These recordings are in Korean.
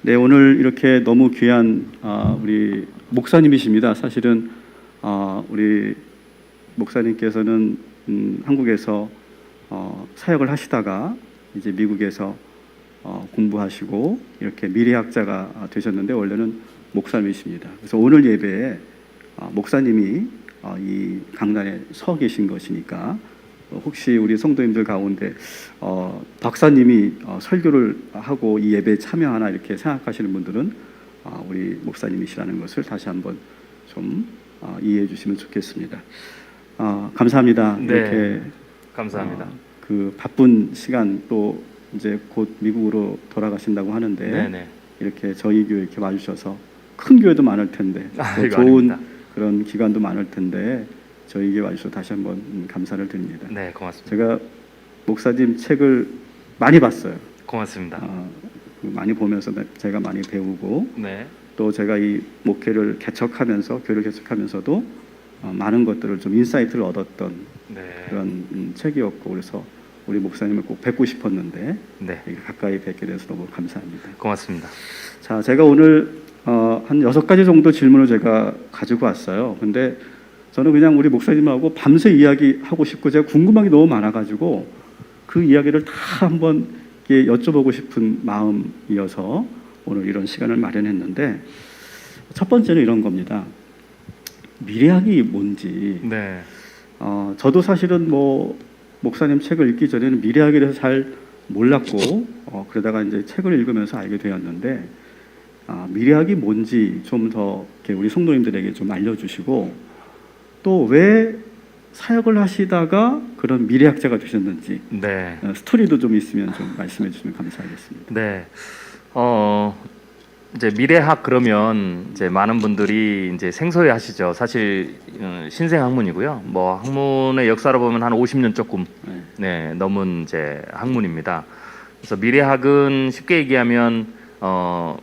네, 오늘 이렇게 너무 귀한 우리 목사님이십니다. 사실은 우리 목사님께서는 한국에서 사역을 하시다가 이제 미국에서 공부하시고 이렇게 미래학자가 되셨는데 원래는 목사님이십니다. 그래서 오늘 예배에 목사님이 이 강단에 서 계신 것이니까 혹시 우리 성도님들 가운데 박사님이 설교를 하고 이 예배에 참여하나 이렇게 생각하시는 분들은 우리 목사님이시라는 것을 다시 한번 좀 이해해 주시면 좋겠습니다. 감사합니다. 네, 이렇게 감사합니다. 그 바쁜 시간 또 이제 곧 미국으로 돌아가신다고 하는데 네네. 이렇게 저희 교회 이렇게 와주셔서 큰 교회도 많을 텐데 또 좋은 아닙니다. 그런 기관도 많을 텐데 저희에게 와주셔서 다시 한번 감사를 드립니다. 네, 고맙습니다. 제가 목사님 책을 많이 봤어요. 고맙습니다. 많이 보면서 제가 많이 배우고 네, 또 제가 이 목회를 개척하면서 교회를 개척하면서도 많은 것들을 좀 인사이트를 얻었던 네, 그런 책이었고 그래서 우리 목사님을 꼭 뵙고 싶었는데 네, 이렇게 가까이 뵙게 돼서 너무 감사합니다. 고맙습니다. 자, 제가 오늘 한 6가지 정도 질문을 제가 가지고 왔어요. 근데 저는 그냥 우리 목사님하고 밤새 이야기하고 싶고 제가 궁금한 게 너무 많아가지고 그 이야기를 다 한번 여쭤보고 싶은 마음이어서 오늘 이런 시간을 마련했는데 첫 번째는 이런 겁니다. 미래학이 뭔지. 네, 저도 사실은 뭐 목사님 책을 읽기 전에는 미래학에 대해서 잘 몰랐고 그러다가 이제 책을 읽으면서 알게 되었는데 미래학이 뭔지 좀 더 우리 성도님들에게 좀 알려주시고 또 왜 사역을 하시다가 그런 미래학자가 되셨는지 네, 스토리도 좀 있으면 좀 말씀해 주시면 감사하겠습니다. 네. 이제 미래학 그러면 이제 많은 분들이 이제 생소해하시죠. 사실 신생학문이고요. 뭐 학문의 역사로 보면 한 50년 조금 네, 넘은 이제 학문입니다. 그래서 미래학은 쉽게 얘기하면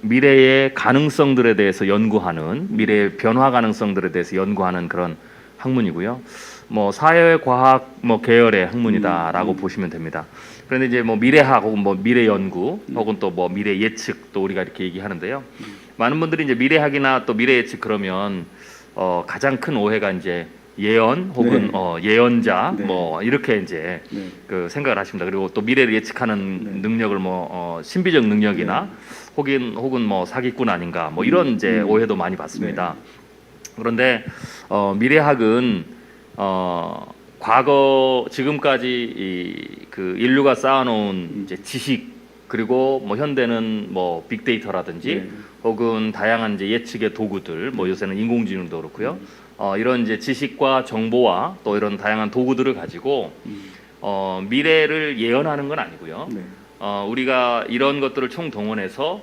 미래의 가능성들에 대해서 연구하는 미래의 변화 가능성들에 대해서 연구하는 그런 학문이고요. 뭐 사회과학 뭐 계열의 학문이다라고 보시면 됩니다. 그런데 이제 뭐 미래학 혹은 뭐 미래 연구 혹은 또 뭐 미래 예측 또 우리가 이렇게 얘기하는데요. 많은 분들이 이제 미래학이나 또 미래 예측 그러면 가장 큰 오해가 이제 예언 혹은 예언자 네. 뭐 이렇게 이제 네. 그 생각을 하십니다. 그리고 또 미래를 예측하는 능력을 뭐 신비적 능력이나 혹은 뭐 사기꾼 아닌가 뭐 이런 이제 오해도 많이 받습니다. 그런데 미래학은 과거 지금까지 그 인류가 쌓아놓은 이제 지식 그리고 뭐 현대는 뭐 빅데이터라든지 혹은 다양한 이제 예측의 도구들 뭐 요새는 인공지능도 그렇고요. 이런 이제 지식과 정보와 또 이런 다양한 도구들을 가지고 미래를 예언하는 건 아니고요. 우리가 이런 것들을 총동원해서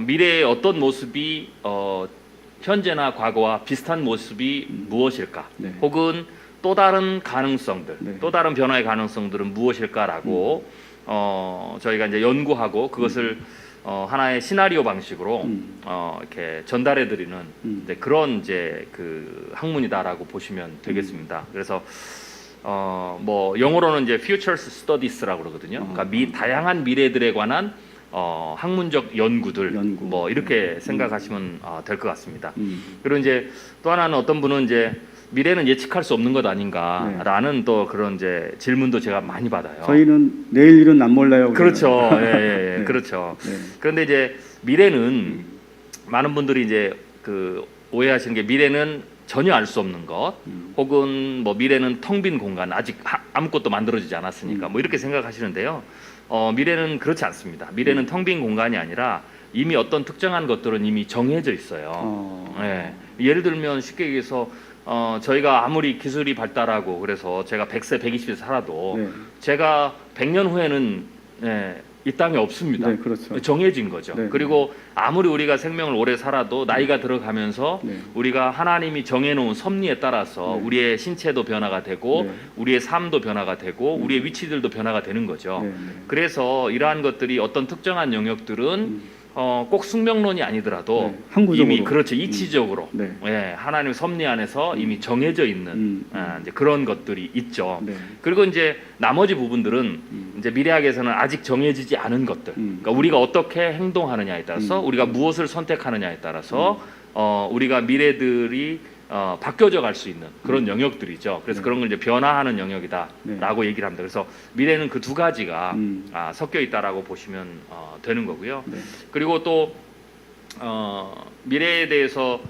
미래의 어떤 모습이 현재나 과거와 비슷한 모습이 무엇일까? 혹은 또 다른 가능성들, 또 다른 변화의 가능성들은 무엇일까라고 저희가 이제 연구하고 그것을 하나의 시나리오 방식으로 이렇게 전달해드리는 이제 그런 이제 그 학문이다라고 보시면 되겠습니다. 그래서 뭐 영어로는 이제 Futures Studies라고 그러거든요. 그러니까 다양한 미래들에 관한 학문적 연구. 뭐 이렇게 생각하시면 될 것 같습니다. 그리고 이제 또 하나는 어떤 분은 이제 미래는 예측할 수 없는 것 아닌가라는 또 그런 이제 질문도 제가 많이 받아요. 저희는 내일 일은 안 몰라요. 그렇죠. 예, 그렇죠. 그런데 이제 미래는 많은 분들이 이제 그 오해하시는 게 미래는 전혀 알 수 없는 것, 혹은 뭐 미래는 텅 빈 공간, 아직 아무것도 만들어지지 않았으니까 뭐 이렇게 생각하시는데요. 미래는 그렇지 않습니다. 미래는 텅 빈 공간이 아니라 이미 어떤 특정한 것들은 이미 정해져 있어요. 예를 들면 쉽게 얘기해서 저희가 아무리 기술이 발달하고 그래서 제가 100세, 120세 살아도 제가 100년 후에는 이 땅에 없습니다. 그렇죠. 정해진 거죠. 그리고 아무리 우리가 생명을 오래 살아도 나이가 들어가면서 우리가 하나님이 정해놓은 섭리에 따라서 우리의 신체도 변화가 되고 우리의 삶도 변화가 되고 우리의 위치들도 변화가 되는 거죠. 그래서 이러한 것들이 어떤 특정한 영역들은 꼭 숙명론이 아니더라도 네, 항구적으로. 이미 그렇죠 이치적으로 네. 예, 하나님 섭리 안에서 이미 정해져 있는 이제 그런 것들이 있죠. 네. 그리고 이제 나머지 부분들은 이제 미래학에서는 아직 정해지지 않은 것들. 그러니까 우리가 어떻게 행동하느냐에 따라서 우리가 무엇을 선택하느냐에 따라서 우리가 미래들이 바뀌어져 갈 수 있는 그런 영역들이죠. 그래서 네. 그런 걸 이제 변화하는 영역이다라고 얘기를 합니다. 그래서 미래는 그 두 가지가 섞여 있다라고 보시면 되는 거고요. 네. 그리고 또 미래에 대해서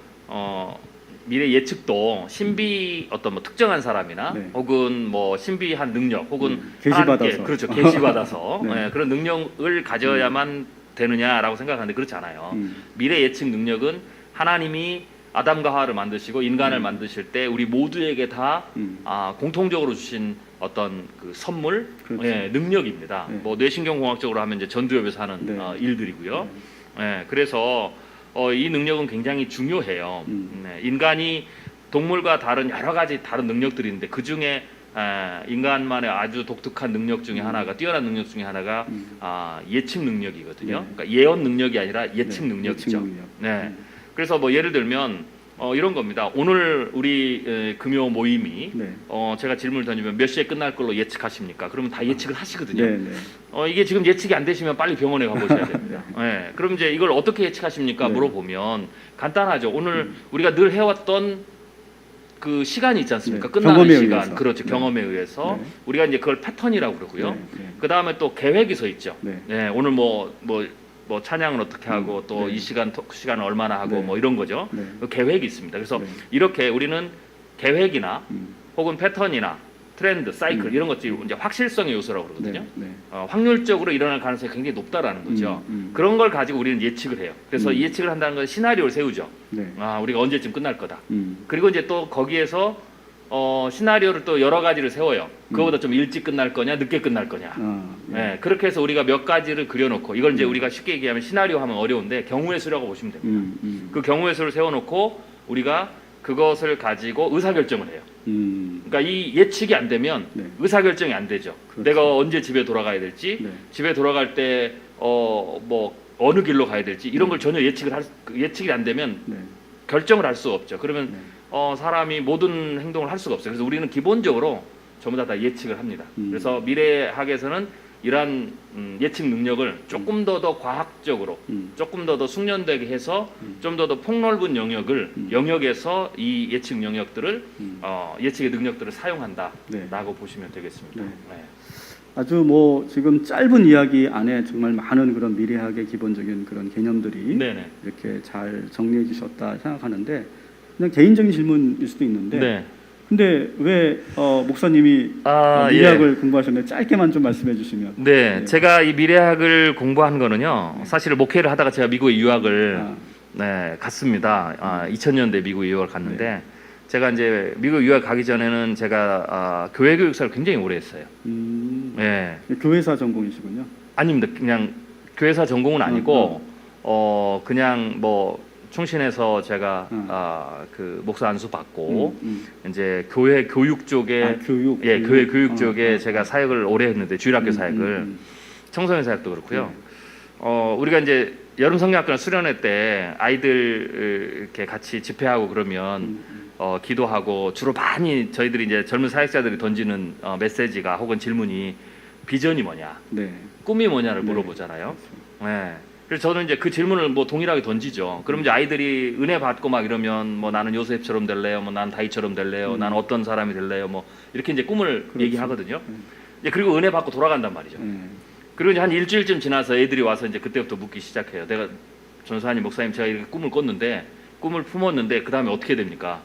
미래 예측도 신비 어떤 뭐 특정한 사람이나 네. 혹은 뭐 신비한 능력 혹은 계시받아서. 하나님께, 그렇죠 계시받아서 네. 예, 그런 능력을 가져야만 되느냐라고 생각하는데 그렇지 않아요. 미래 예측 능력은 하나님이 아담과 하와를 만드시고 인간을 만드실 때 우리 모두에게 다 공통적으로 주신 어떤 그 선물, 그렇죠. 예, 능력입니다. 네. 뭐 뇌신경 공학적으로 하면 이제 전두엽에서 하는 네. 일들이고요. 예, 그래서 이 능력은 굉장히 중요해요. 네, 인간이 동물과 다른 여러 가지 다른 능력들이 있는데 그 중에 인간만의 아주 독특한 능력 중에 하나가 뛰어난 능력 중에 하나가 예측 능력이거든요. 네. 그러니까 예언 능력이 아니라 예측 네, 능력이죠. 예측 능력. 네. 그래서 뭐 예를 들면 이런 겁니다. 오늘 우리 금요 모임이 네. 제가 질문을 던지면 몇 시에 끝날 걸로 예측하십니까? 그러면 다 예측을 하시거든요. 네. 네. 이게 지금 예측이 안 되시면 빨리 병원에 가보셔야 됩니다. 네. 그럼 이제 이걸 어떻게 예측하십니까? 네. 물어보면 간단하죠. 오늘 우리가 늘 해왔던 그 시간이 있지 않습니까? 네. 끝나는 경험에 시간, 의해서. 그렇죠. 네. 경험에 의해서 네. 우리가 이제 그걸 패턴이라고 그러고요. 네. 네. 그 다음에 또 계획이 서 있죠. 네. 네, 오늘 뭐 찬양은 어떻게 하고 또 네. 이 시간은 얼마나 하고 네. 뭐 이런 거죠. 네. 그 계획이 있습니다. 그래서 네. 이렇게 우리는 계획이나 음. 혹은 패턴이나 트렌드, 사이클 이런 것들이 이제 확실성의 요소라고 그러거든요. 네. 네. 확률적으로 일어날 가능성이 굉장히 높다라는 거죠. 그런 걸 가지고 우리는 예측을 해요. 그래서 이 예측을 한다는 건 시나리오를 세우죠. 네. 우리가 언제쯤 끝날 거다. 음. 그리고 이제 또 거기에서 시나리오를 또 여러 가지를 세워요. 그거보다 좀 일찍 끝날 거냐, 늦게 끝날 거냐. 네. 네, 그렇게 해서 우리가 몇 가지를 그려놓고 이걸 이제 우리가 쉽게 얘기하면 시나리오 하면 어려운데 경우의 수라고 보시면 됩니다. 그 경우의 수를 세워놓고 우리가 그것을 가지고 의사결정을 해요. 그러니까 이 예측이 안 되면 네. 의사결정이 안 되죠. 그렇죠. 내가 언제 집에 돌아가야 될지, 네. 집에 돌아갈 때 뭐 어느 길로 가야 될지 이런 걸 전혀 예측이 안 되면 네. 결정을 할 수가 없죠. 그러면 네. 사람이 모든 행동을 할 수가 없어요. 그래서 우리는 기본적으로 전부 다 예측을 합니다. 그래서 미래학에서는 이러한 예측 능력을 조금 더 과학적으로 조금 더 숙련되게 해서 좀 더 폭넓은 영역에서 이 예측 영역들을 예측의 능력들을 사용한다라고 네. 보시면 되겠습니다. 네. 네. 아주 뭐 지금 짧은 이야기 안에 정말 많은 그런 미래학의 기본적인 그런 개념들이 네네. 이렇게 잘 정리해 주셨다 생각하는데 그냥 개인적인 질문일 수도 있는데 네. 근데 왜 목사님이 미래학을 공부하셨는데 짧게만 좀 말씀해 주시면. 네, 제가 이 미래학을 공부한 거는요. 사실 목회를 하다가 제가 미국에 유학을 갔습니다. 2000년대 미국에 유학을 갔는데 제가 이제 미국 유학 가기 전에는 제가 교회 교육사를 굉장히 오래 했어요. 네. 교회사 전공이시군요. 아닙니다. 그냥 교회사 전공은 아니고 그냥 뭐 충신에서 제가 그 목사 안수 받고 이제 교회 교육 쪽에 교회 교육 쪽에 제가 사역을 오래 했는데 주일학교 사역을 청소년 사역도 그렇고요. 우리가 이제 여름 성경학교나 수련회 때 아이들 이렇게 같이 집회하고 그러면 기도하고 주로 많이 저희들이 이제 젊은 사역자들이 던지는 메시지가 혹은 질문이 비전이 뭐냐, 네. 꿈이 뭐냐를 물어보잖아요. 네. 그래서 저는 이제 그 질문을 뭐 동일하게 던지죠. 그럼 이제 아이들이 은혜 받고 막 이러면 뭐 나는 요셉처럼 될래요, 뭐 나는 다윗처럼 될래요, 나는 어떤 사람이 될래요, 뭐 이렇게 이제 꿈을 그렇죠. 얘기하거든요. 이제 그리고 은혜 받고 돌아간단 말이죠. 그리고 이제 한 일주일쯤 지나서 애들이 와서 이제 그때부터 묻기 시작해요. 내가 전사님, 목사님, 제가 이렇게 꿈을 꿨는데 꿈을 품었는데 그 다음에 어떻게 됩니까?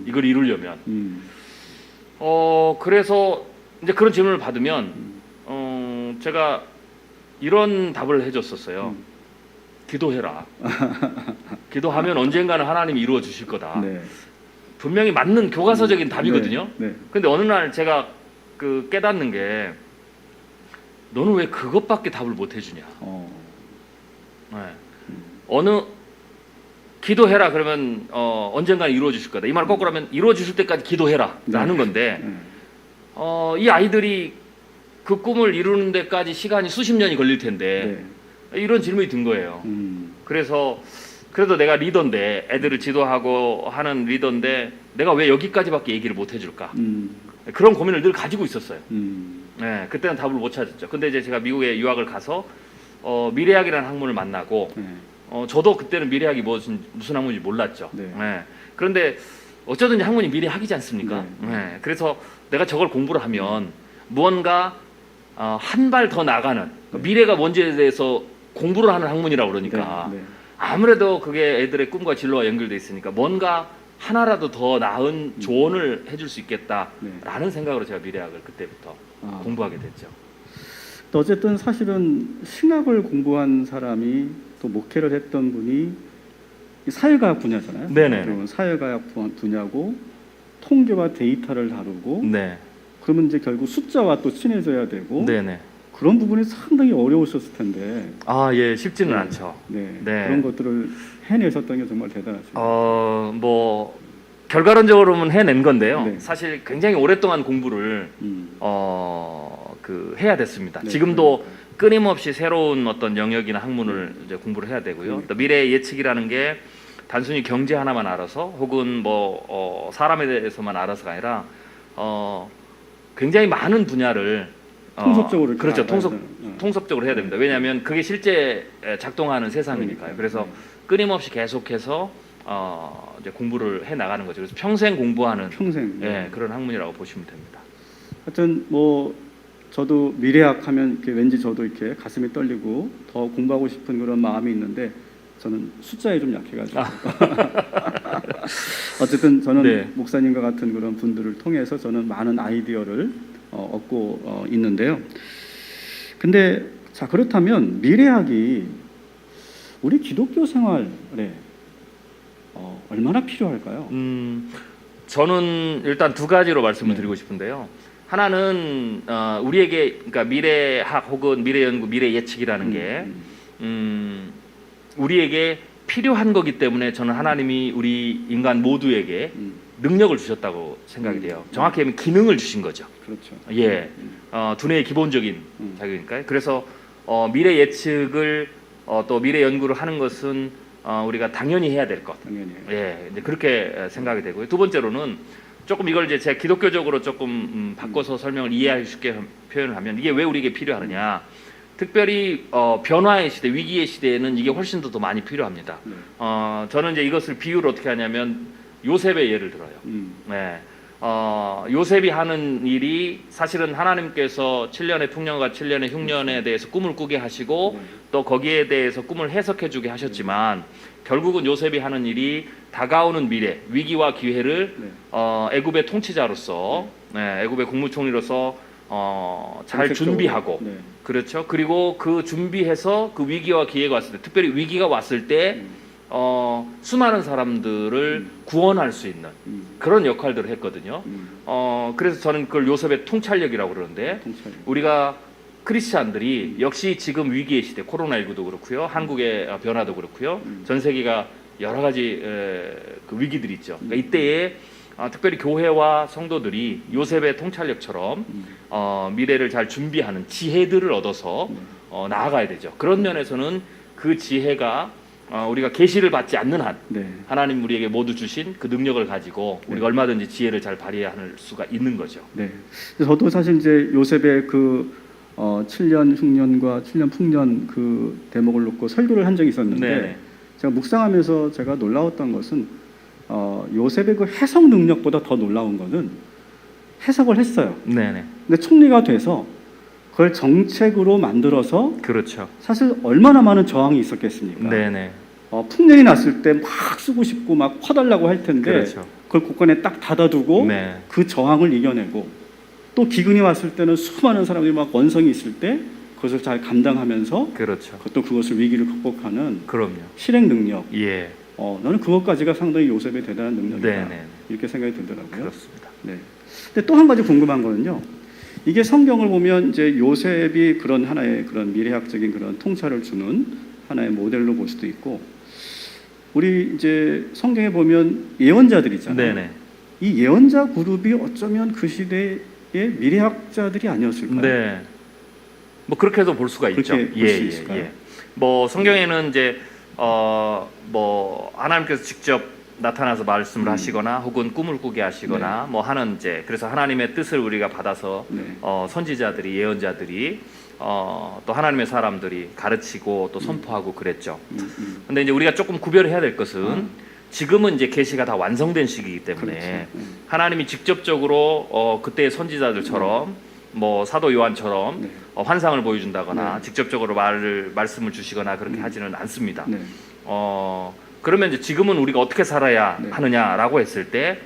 이걸 이루려면. 그래서 이제 그런 질문을 받으면 제가 이런 답을 해줬었어요. 기도해라. 기도하면 언젠가는 하나님이 이루어 주실 거다. 네. 분명히 맞는 교과서적인 답이거든요. 네. 근데 어느 날 제가 그 깨닫는 게 너는 왜 그것밖에 답을 못 해주냐. 네. 어느 기도해라 그러면 언젠가 이루어 주실 거다. 이 말 거꾸로 하면 이루어 주실 때까지 기도해라 라는 건데 이 아이들이 그 꿈을 이루는 데까지 시간이 수십 년이 걸릴 텐데 이런 질문이 든 거예요. 그래서 그래도 내가 리더인데 애들을 지도하고 하는 리더인데 내가 왜 여기까지밖에 얘기를 못 해줄까? 그런 고민을 늘 가지고 있었어요. 네, 그때는 답을 못 찾았죠. 근데 이제 제가 미국에 유학을 가서 미래학이라는 학문을 만나고 저도 그때는 미래학이 무슨 학문인지 몰랐죠. 네. 네. 그런데 어쩌든지 학문이 미래학이지 않습니까? 네. 네. 그래서 내가 저걸 공부를 하면 무언가 한 발 더 나가는 미래가 뭔지에 대해서 공부를 하는 학문이라고 그러니까 네. 네. 아무래도 그게 애들의 꿈과 진로와 연결돼 있으니까 뭔가 하나라도 더 나은 조언을 해줄 수 있겠다라는 생각으로 제가 미래학을 그때부터 공부하게 됐죠. 또 어쨌든 사실은 신학을 공부한 사람이 또 목회를 했던 분이 이 사회과학 분야잖아요. 네네. 그리고 사회과학 분야고 통계와 데이터를 다루고 네. 그러면 이제 결국 숫자와 또 친해져야 되고 네네. 그런 부분이 상당히 어려우셨을 텐데 예, 쉽지는 않죠. 네. 네. 그런 것들을 해내셨던 게 정말 대단하십니다. 뭐 결과론적으로는 해낸 건데요. 네. 사실 굉장히 오랫동안 공부를 해야 됐습니다. 네, 지금도 끊임없이 새로운 어떤 영역이나 학문을 이제 공부를 해야 되고요. 또 미래 예측이라는 게 단순히 경제 하나만 알아서 혹은 사람에 대해서만 알아서가 아니라 굉장히 많은 분야를 통섭적으로 그렇죠. 알아야 되는, 통섭적으로 해야 됩니다. 왜냐하면 그게 실제 작동하는 세상이니까요. 그래서 끊임없이 계속해서 이제 공부를 해 나가는 거죠. 그래서 평생 공부하는 평생. 그런 학문이라고 보시면 됩니다. 하여튼 뭐 저도 미래학 하면 이렇게 왠지 저도 이렇게 가슴이 떨리고 더 공부하고 싶은 그런 마음이 있는데 저는 숫자에 좀 약해가지고 어쨌든 저는 네. 목사님과 같은 그런 분들을 통해서 저는 많은 아이디어를 얻고 있는데요. 근데 자 그렇다면 미래학이 우리 기독교 생활에 얼마나 필요할까요? 저는 일단 두 가지로 말씀을 드리고 싶은데요. 하나는 우리에게 그러니까 미래학 혹은 미래연구, 미래예측이라는 게 우리에게 필요한 거기 때문에 저는 하나님이 우리 인간 모두에게 능력을 주셨다고 생각이 돼요. 정확히 하면 기능을 주신 거죠. 그렇죠. 예, 두뇌의 기본적인 자격이니까요. 그래서 미래 예측을 또 미래 연구를 하는 것은 우리가 당연히 해야 될 것. 당연히. 예, 이제 그렇게 생각이 되고요. 두 번째로는 조금 이걸 이제 제가 기독교적으로 조금 바꿔서 설명을 이해할 수 있게 표현을 하면 이게 왜 우리에게 필요하느냐. 특별히 변화의 시대, 위기의 시대에는 이게 훨씬 더 많이 필요합니다. 저는 이제 이것을 비유를 어떻게 하냐면 요셉의 예를 들어요. 네. 요셉이 하는 일이 사실은 하나님께서 7년의 풍년과 7년의 흉년에 대해서 꿈을 꾸게 하시고 또 거기에 대해서 꿈을 해석해 주게 하셨지만 결국은 요셉이 하는 일이 다가오는 미래, 위기와 기회를 애굽의 통치자로서 애굽의 국무총리로서 잘 준비하고 그렇죠. 그리고 그 준비해서 그 위기와 기회가 왔을 때 특별히 위기가 왔을 때 수많은 사람들을 구원할 수 있는 그런 역할들을 했거든요. 그래서 저는 그걸 요셉의 통찰력이라고 그러는데 우리가 크리스찬들이 역시 지금 위기의 시대, 코로나19도 그렇고요, 한국의 변화도 그렇고요, 전 세계가 여러 가지 그 위기들이 있죠. 그러니까 이때에 특별히 교회와 성도들이 요셉의 통찰력처럼 미래를 잘 준비하는 지혜들을 얻어서 나아가야 되죠. 그런 면에서는 그 지혜가 우리가 계시를 받지 않는 한 하나님 우리에게 모두 주신 그 능력을 가지고 우리가 얼마든지 지혜를 잘 발휘할 수가 있는 거죠. 네. 저도 사실 이제 요셉의 그 7년 흉년과 7년 풍년 그 대목을 놓고 설교를 한 적이 있었는데 제가 묵상하면서 제가 놀라웠던 것은 요셉의 그 해석 능력보다 더 놀라운 것은 해석을 했어요. 네네. 근데 총리가 돼서 그걸 정책으로 만들어서 그렇죠. 사실 얼마나 많은 저항이 있었겠습니까? 네네. 풍년이 났을 때 막 쓰고 싶고 막 퍼달라고 할 텐데 그렇죠. 그걸 곳간에 딱 닫아두고 그 저항을 이겨내고 또 기근이 왔을 때는 수많은 사람들이 막 원성이 있을 때 그것을 잘 감당하면서 그렇죠. 또 그것을 위기를 극복하는 그럼요. 실행 능력. 예. 나는 그것까지가 상당히 요셉의 대단한 능력이다. 네네. 이렇게 생각이 들더라고요. 그렇습니다. 네. 근데 또 한 가지 궁금한 거는요. 이게 성경을 보면 이제 요셉이 그런 하나의 그런 미래학적인 그런 통찰을 주는 하나의 모델로 볼 수도 있고, 우리 이제 성경에 보면 예언자들이잖아요. 네네. 이 예언자 그룹이 어쩌면 그 시대의 미래학자들이 아니었을까요? 네. 뭐 그렇게도 볼 수가 있죠. 그렇게 볼 수 있을까요? 뭐 성경에는 이제 뭐 하나님께서 직접 나타나서 말씀을 하시거나 혹은 꿈을 꾸게 하시거나 뭐 하는 이제 그래서 하나님의 뜻을 우리가 받아서 네. 선지자들이 예언자들이 또 하나님의 사람들이 가르치고 또 선포하고 그랬죠. 근데 이제 우리가 조금 구별해야 될 것은 지금은 이제 계시가 다 완성된 시기이기 때문에 그렇죠. 하나님이 직접적으로 그때의 선지자들처럼 뭐 사도 요한처럼 네. 환상을 보여준다거나 네. 직접적으로 말씀을 주시거나 그렇게 하지는 않습니다. 네. 그러면 이제 지금은 우리가 어떻게 살아야 네. 하느냐라고 했을 때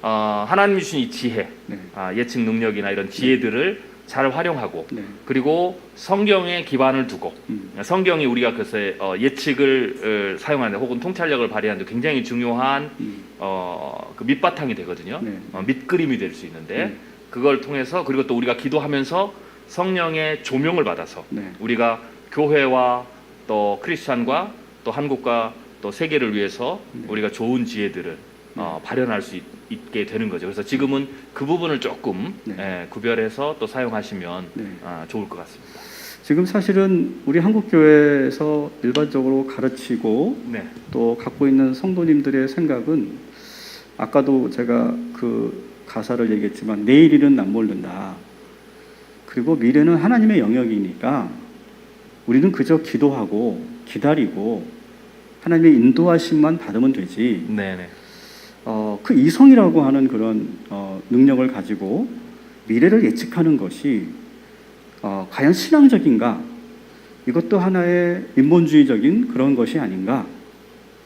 하나님 주신 이 지혜, 네. 예측 능력이나 이런 지혜들을 잘 활용하고 네. 그리고 성경에 기반을 두고 성경이 우리가 그래서 예측을 사용하는데 혹은 통찰력을 발휘하는 데 굉장히 중요한 그 밑바탕이 되거든요. 네. 밑그림이 될 수 있는데 네. 그걸 통해서 그리고 또 우리가 기도하면서 성령의 조명을 받아서 네. 우리가 교회와 또 크리스찬과 또 한국과 또 세계를 위해서 우리가 좋은 지혜들을 발현할 수 있게 되는 거죠. 그래서 지금은 그 부분을 조금 구별해서 또 사용하시면 좋을 것 같습니다. 지금 사실은 우리 한국교회에서 일반적으로 가르치고 네. 또 갖고 있는 성도님들의 생각은 아까도 제가 그 가사를 얘기했지만 내일 일은 안 모른다. 그리고 미래는 하나님의 영역이니까 우리는 그저 기도하고 기다리고 하나님의 인도하심만 받으면 되지. 네네. 그 이성이라고 하는 그런 능력을 가지고 미래를 예측하는 것이 과연 신앙적인가? 이것도 하나의 인본주의적인 그런 것이 아닌가?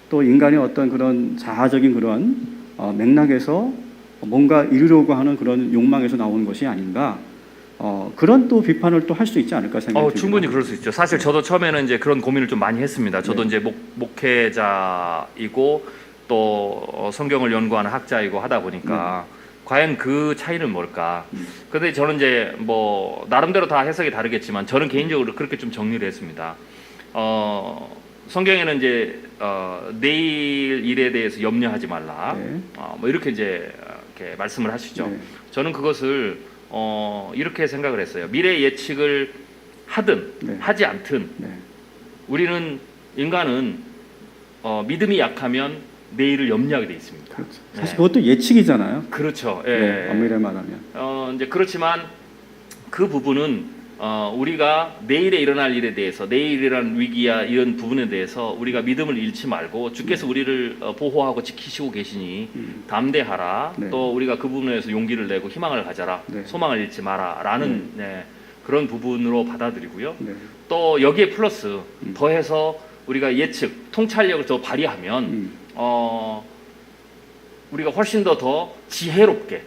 또 인간의 어떤 그런 자아적인 그런 맥락에서 뭔가 이루려고 하는 그런 욕망에서 나오는 것이 아닌가? 그런 또 비판을 또 할 수 있지 않을까 생각이 듭니다. 충분히 그럴 수 있죠. 사실 저도 처음에는 이제 그런 고민을 좀 많이 했습니다. 저도 이제 목회자이고 또 성경을 연구하는 학자이고 하다 보니까 과연 그 차이는 뭘까? 근데 저는 이제 뭐 나름대로 다 해석이 다르겠지만 저는 개인적으로 그렇게 좀 정리를 했습니다. 성경에는 이제 내일 일에 대해서 염려하지 말라. 네. 뭐 이렇게 이제 이렇게 말씀을 하시죠. 네. 저는 그것을 이렇게 생각을 했어요. 미래 예측을 하든 네. 하지 않든 네. 우리는 인간은 믿음이 약하면 내일을 염려하게 돼 있습니다. 그렇죠. 사실 그것도 예측이잖아요. 그렇죠. 네, 엄밀히 말하면. 이제 그렇지만 그 부분은 우리가 내일에 일어날 일에 대해서 내일에 일어날 위기야 이런 부분에 대해서 우리가 믿음을 잃지 말고 주께서 우리를 보호하고 지키시고 계시니 담대하라. 네. 또 우리가 그 부분에서 용기를 내고 희망을 가져라. 네. 소망을 잃지 마라라는 그런 부분으로 받아들이고요. 네. 또 여기에 플러스 더해서 우리가 예측 통찰력을 더 발휘하면 우리가 훨씬 더 지혜롭게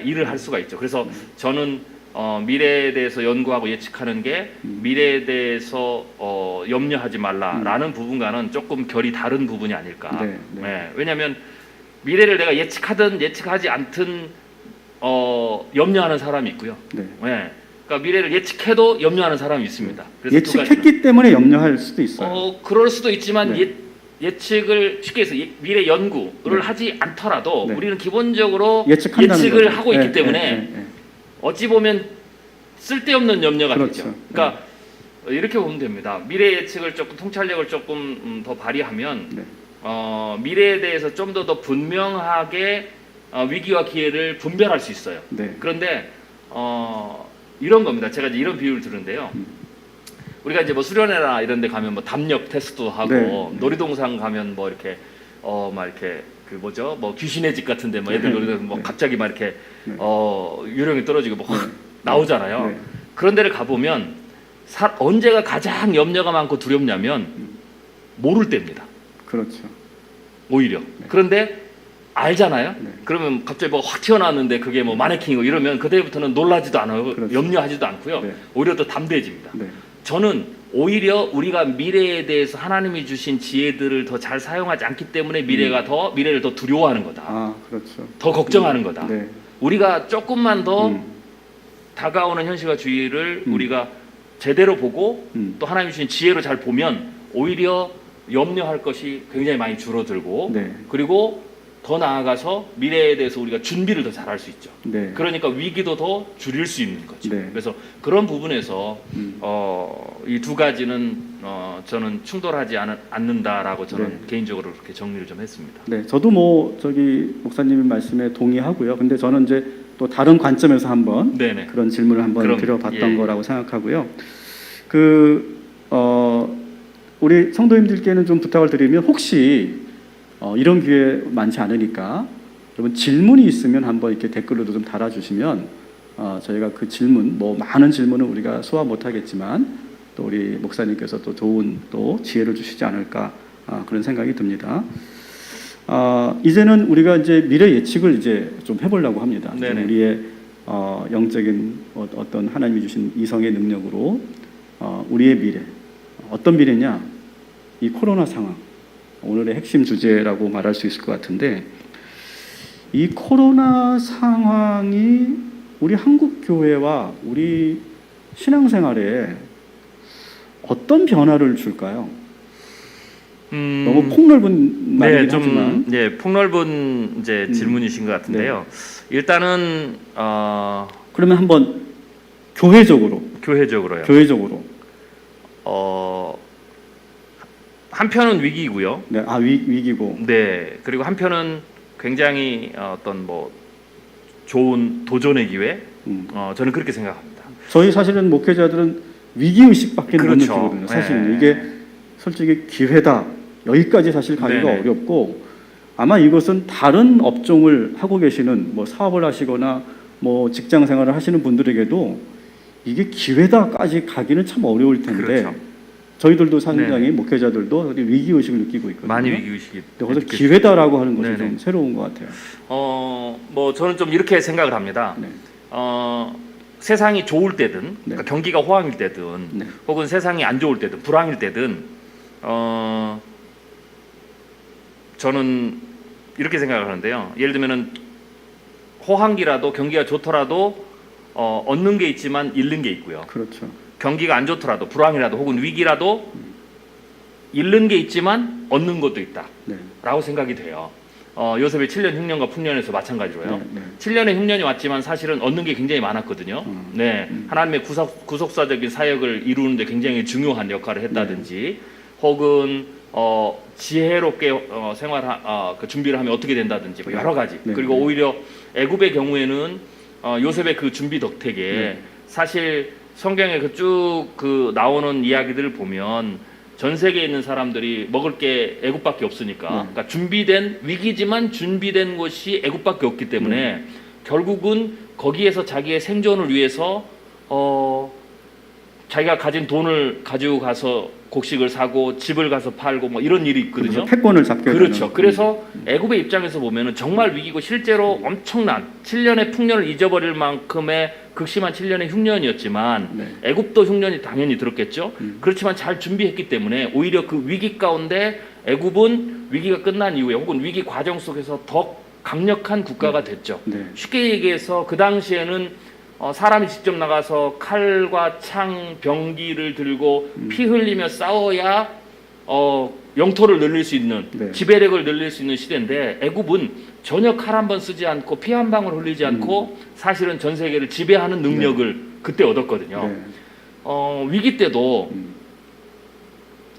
일을 할 수가 있죠. 그래서 저는 미래에 대해서 연구하고 예측하는 게 미래에 대해서 염려하지 말라라는 부분과는 조금 결이 다른 부분이 아닐까. 왜냐하면 미래를 내가 예측하든 예측하지 않든 염려하는 사람이 있고요. 그러니까 미래를 예측해도 염려하는 사람이 있습니다. 그래서 예측했기 때문에 염려할 수도 있어요. 그럴 수도 있지만 예측을 쉽게 해서 미래 연구를 하지 않더라도 우리는 기본적으로 예측을 하고 있기 때문에 어찌 보면 쓸데없는 염려가 되죠. 그러니까 이렇게 보면 됩니다. 미래 예측을 조금 통찰력을 조금 더 발휘하면 미래에 대해서 좀 더 분명하게 위기와 기회를 분별할 수 있어요. 그런데 이런 겁니다. 제가 이제 이런 비유를 들은데요. 우리가 이제 뭐 수련회나 이런 데 가면 뭐 담력 테스트도 하고 놀이동산 가면 뭐 이렇게 막 이렇게 그 뭐죠? 뭐 귀신의 집 같은데 뭐 애들 놀이동산 뭐 갑자기 막 이렇게 요령이 떨어지고 뭐 확 나오잖아요. 그런 데를 가 보면 언제가 가장 염려가 많고 두렵냐면 모를 때입니다. 그렇죠. 오히려. 그런데 알잖아요. 그러면 갑자기 뭐 확 튀어나왔는데 그게 뭐 마네킹이고 이러면 그때부터는 놀라지도 않아요. 염려하지도 않고요. 오히려 더 담대해집니다. 저는 오히려 우리가 미래에 대해서 하나님이 주신 지혜들을 더 잘 사용하지 않기 때문에 미래를 더 두려워하는 거다. 그렇죠. 더 걱정하는 거다. 우리가 조금만 더 다가오는 현실과 주의를 우리가 제대로 보고 또 하나님이 주신 지혜로 잘 보면 오히려 염려할 것이 굉장히 많이 줄어들고 그리고 더 나아가서 미래에 대해서 우리가 준비를 더 잘할 수 있죠. 네. 그러니까 위기도 더 줄일 수 있는 거죠. 네. 그래서 그런 부분에서 이 두 가지는 저는 충돌하지 않는다라고 저는 네. 개인적으로 그렇게 정리를 좀 했습니다. 네, 저도 뭐 저기 목사님 말씀에 동의하고요. 근데 저는 이제 또 다른 관점에서 한번 네네. 그런 질문을 한번 그럼, 드려봤던 예. 거라고 생각하고요. 우리 성도님들께는 좀 부탁을 드리면 혹시 이런 기회 많지 않으니까 여러분 질문이 있으면 한번 이렇게 댓글로도 좀 달아주시면 저희가 그 질문, 뭐 많은 질문은 우리가 소화 못하겠지만 또 우리 목사님께서 또 좋은 또 지혜를 주시지 않을까 그런 생각이 듭니다. 이제는 우리가 이제 미래 예측을 이제 좀 해보려고 합니다. 네네. 우리의 영적인 어떤 하나님이 주신 이성의 능력으로 우리의 미래 어떤 미래냐? 이 코로나 상황 오늘의 핵심 주제라고 말할 수 있을 것 같은데 이 코로나 상황이 우리 한국 교회와 우리 신앙생활에 어떤 변화를 줄까요? 너무 폭넓은 말이긴 네, 좀 하지만 폭넓은 이제 질문이신 것 같은데요. 일단은 그러면 한번 교회적으로 교회적으로요. 한편은 위기고요. 네, 위기고. 네, 그리고 한편은 굉장히 어떤 뭐 좋은 도전의 기회. 저는 그렇게 생각합니다. 저희 사실은 목회자들은 위기 의식밖에 못 그렇죠. 느끼거든요. 사실은 네. 이게 솔직히 기회다. 여기까지 사실 가기가 네네. 어렵고 아마 이것은 다른 업종을 하고 계시는 뭐 사업을 하시거나 뭐 직장 생활을 하시는 분들에게도 이게 기회다까지 가기는 참 어려울 텐데 그렇죠. 저희들도 상당히 목회자들도 위기 의식을 느끼고 있거든요. 많이 위기 의식이. 그래서 기회다라고 하는 것이 네네. 좀 새로운 것 같아요. 뭐 저는 좀 이렇게 생각을 합니다. 네. 세상이 좋을 때든, 그러니까 경기가 호황일 때든, 네. 혹은 세상이 안 좋을 때든, 불황일 때든, 저는 이렇게 생각을 하는데요. 예를 들면은 호황기라도 경기가 좋더라도 얻는 게 있지만 잃는 게 있고요. 그렇죠. 경기가 안 좋더라도 불황이라도 혹은 위기라도 잃는 게 있지만 얻는 것도 있다라고 네. 생각이 돼요. 요셉의 7년 흉년과 풍년에서 마찬가지로요. 네. 7년의 흉년이 왔지만 사실은 얻는 게 굉장히 많았거든요. 네, 하나님의 구속사적인 사역을 이루는데 굉장히 중요한 역할을 했다든지, 혹은 지혜롭게 그 준비를 하면 어떻게 된다든지 뭐 여러 가지. 네. 그리고 오히려 애굽의 경우에는 요셉의 그 준비 덕택에 사실 성경에 쭉 나오는 이야기들을 보면 전 세계에 있는 사람들이 먹을 게 애굽밖에 없으니까, 그러니까 준비된 위기지만 준비된 것이 애굽밖에 없기 때문에 결국은 거기에서 자기의 생존을 위해서 자기가 가진 돈을 가지고 가서 곡식을 사고 집을 가서 팔고 뭐 이런 일이 있거든요. 패권을 잡게 그렇죠. 되는. 그래서 애굽의 입장에서 보면은 정말 위기고 실제로 엄청난 7년의 풍년을 잊어버릴 만큼의 극심한 7년의 흉년이었지만 애굽도 흉년이 당연히 들었겠죠. 그렇지만 잘 준비했기 때문에 오히려 그 위기 가운데 애굽은 위기가 끝난 이후에 혹은 위기 과정 속에서 더 강력한 국가가 됐죠. 쉽게 얘기해서 그 당시에는 사람이 직접 나가서 칼과 창, 병기를 들고 피 흘리며 싸워야 영토를 늘릴 수 있는, 지배력을 늘릴 수 있는 시대인데 애굽은 전혀 칼 한 번 쓰지 않고 피 한 방울 흘리지 않고 사실은 전 세계를 지배하는 능력을 그때 얻었거든요. 위기 때도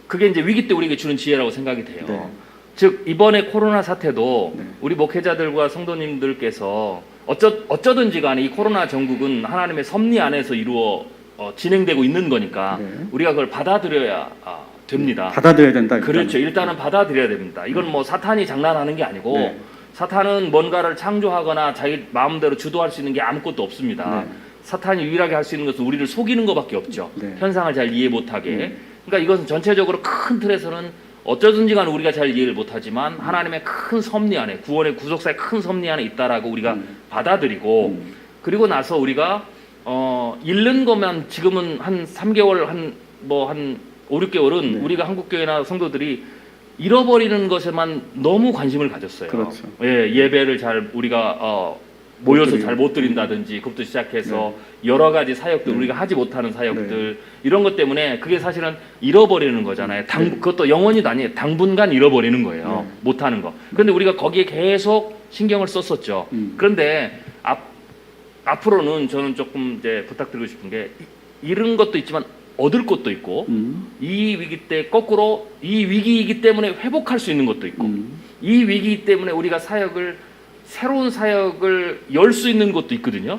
그게 이제 위기 때 우리에게 주는 지혜라고 생각이 돼요. 즉 이번에 코로나 사태도 우리 목회자들과 성도님들께서 어쩌든지 간에 이 코로나 전국은 하나님의 섭리 안에서 진행되고 있는 거니까 우리가 그걸 받아들여야 됩니다. 받아들여야 된다. 그렇죠. 일단은 받아들여야 됩니다. 이건 뭐 사탄이 장난하는 게 아니고 사탄은 뭔가를 창조하거나 자기 마음대로 주도할 수 있는 게 아무것도 없습니다. 사탄이 유일하게 할 수 있는 것은 우리를 속이는 것밖에 없죠. 현상을 잘 이해 못하게. 그러니까 이것은 전체적으로 큰 틀에서는 어쩌든지 간에 우리가 잘 이해를 못하지만 하나님의 큰 섭리 안에, 구원의 구속사의 큰 섭리 안에 있다라고 우리가 받아들이고, 그리고 나서 우리가 잃는 것만 지금은 한 3개월, 한 5, 6개월은 우리가 한국교회나 성도들이 잃어버리는 것에만 너무 관심을 가졌어요. 그렇죠. 예배를 잘 우리가 모여서 드리고. 잘 못 드린다든지 그것부터 시작해서 여러 가지 사역들 네. 우리가 하지 못하는 사역들 이런 것 때문에 그게 사실은 잃어버리는 거잖아요. 그것도 영원히도 아니에요. 당분간 잃어버리는 거예요. 네. 못하는 거. 그런데 우리가 거기에 계속 신경을 썼었죠. 그런데 앞으로는 저는 조금 이제 부탁드리고 싶은 게 잃은 것도 있지만 얻을 것도 있고 이 위기 때 거꾸로 이 위기이기 때문에 회복할 수 있는 것도 있고 이 위기 때문에 우리가 새로운 사역을 열 수 있는 것도 있거든요.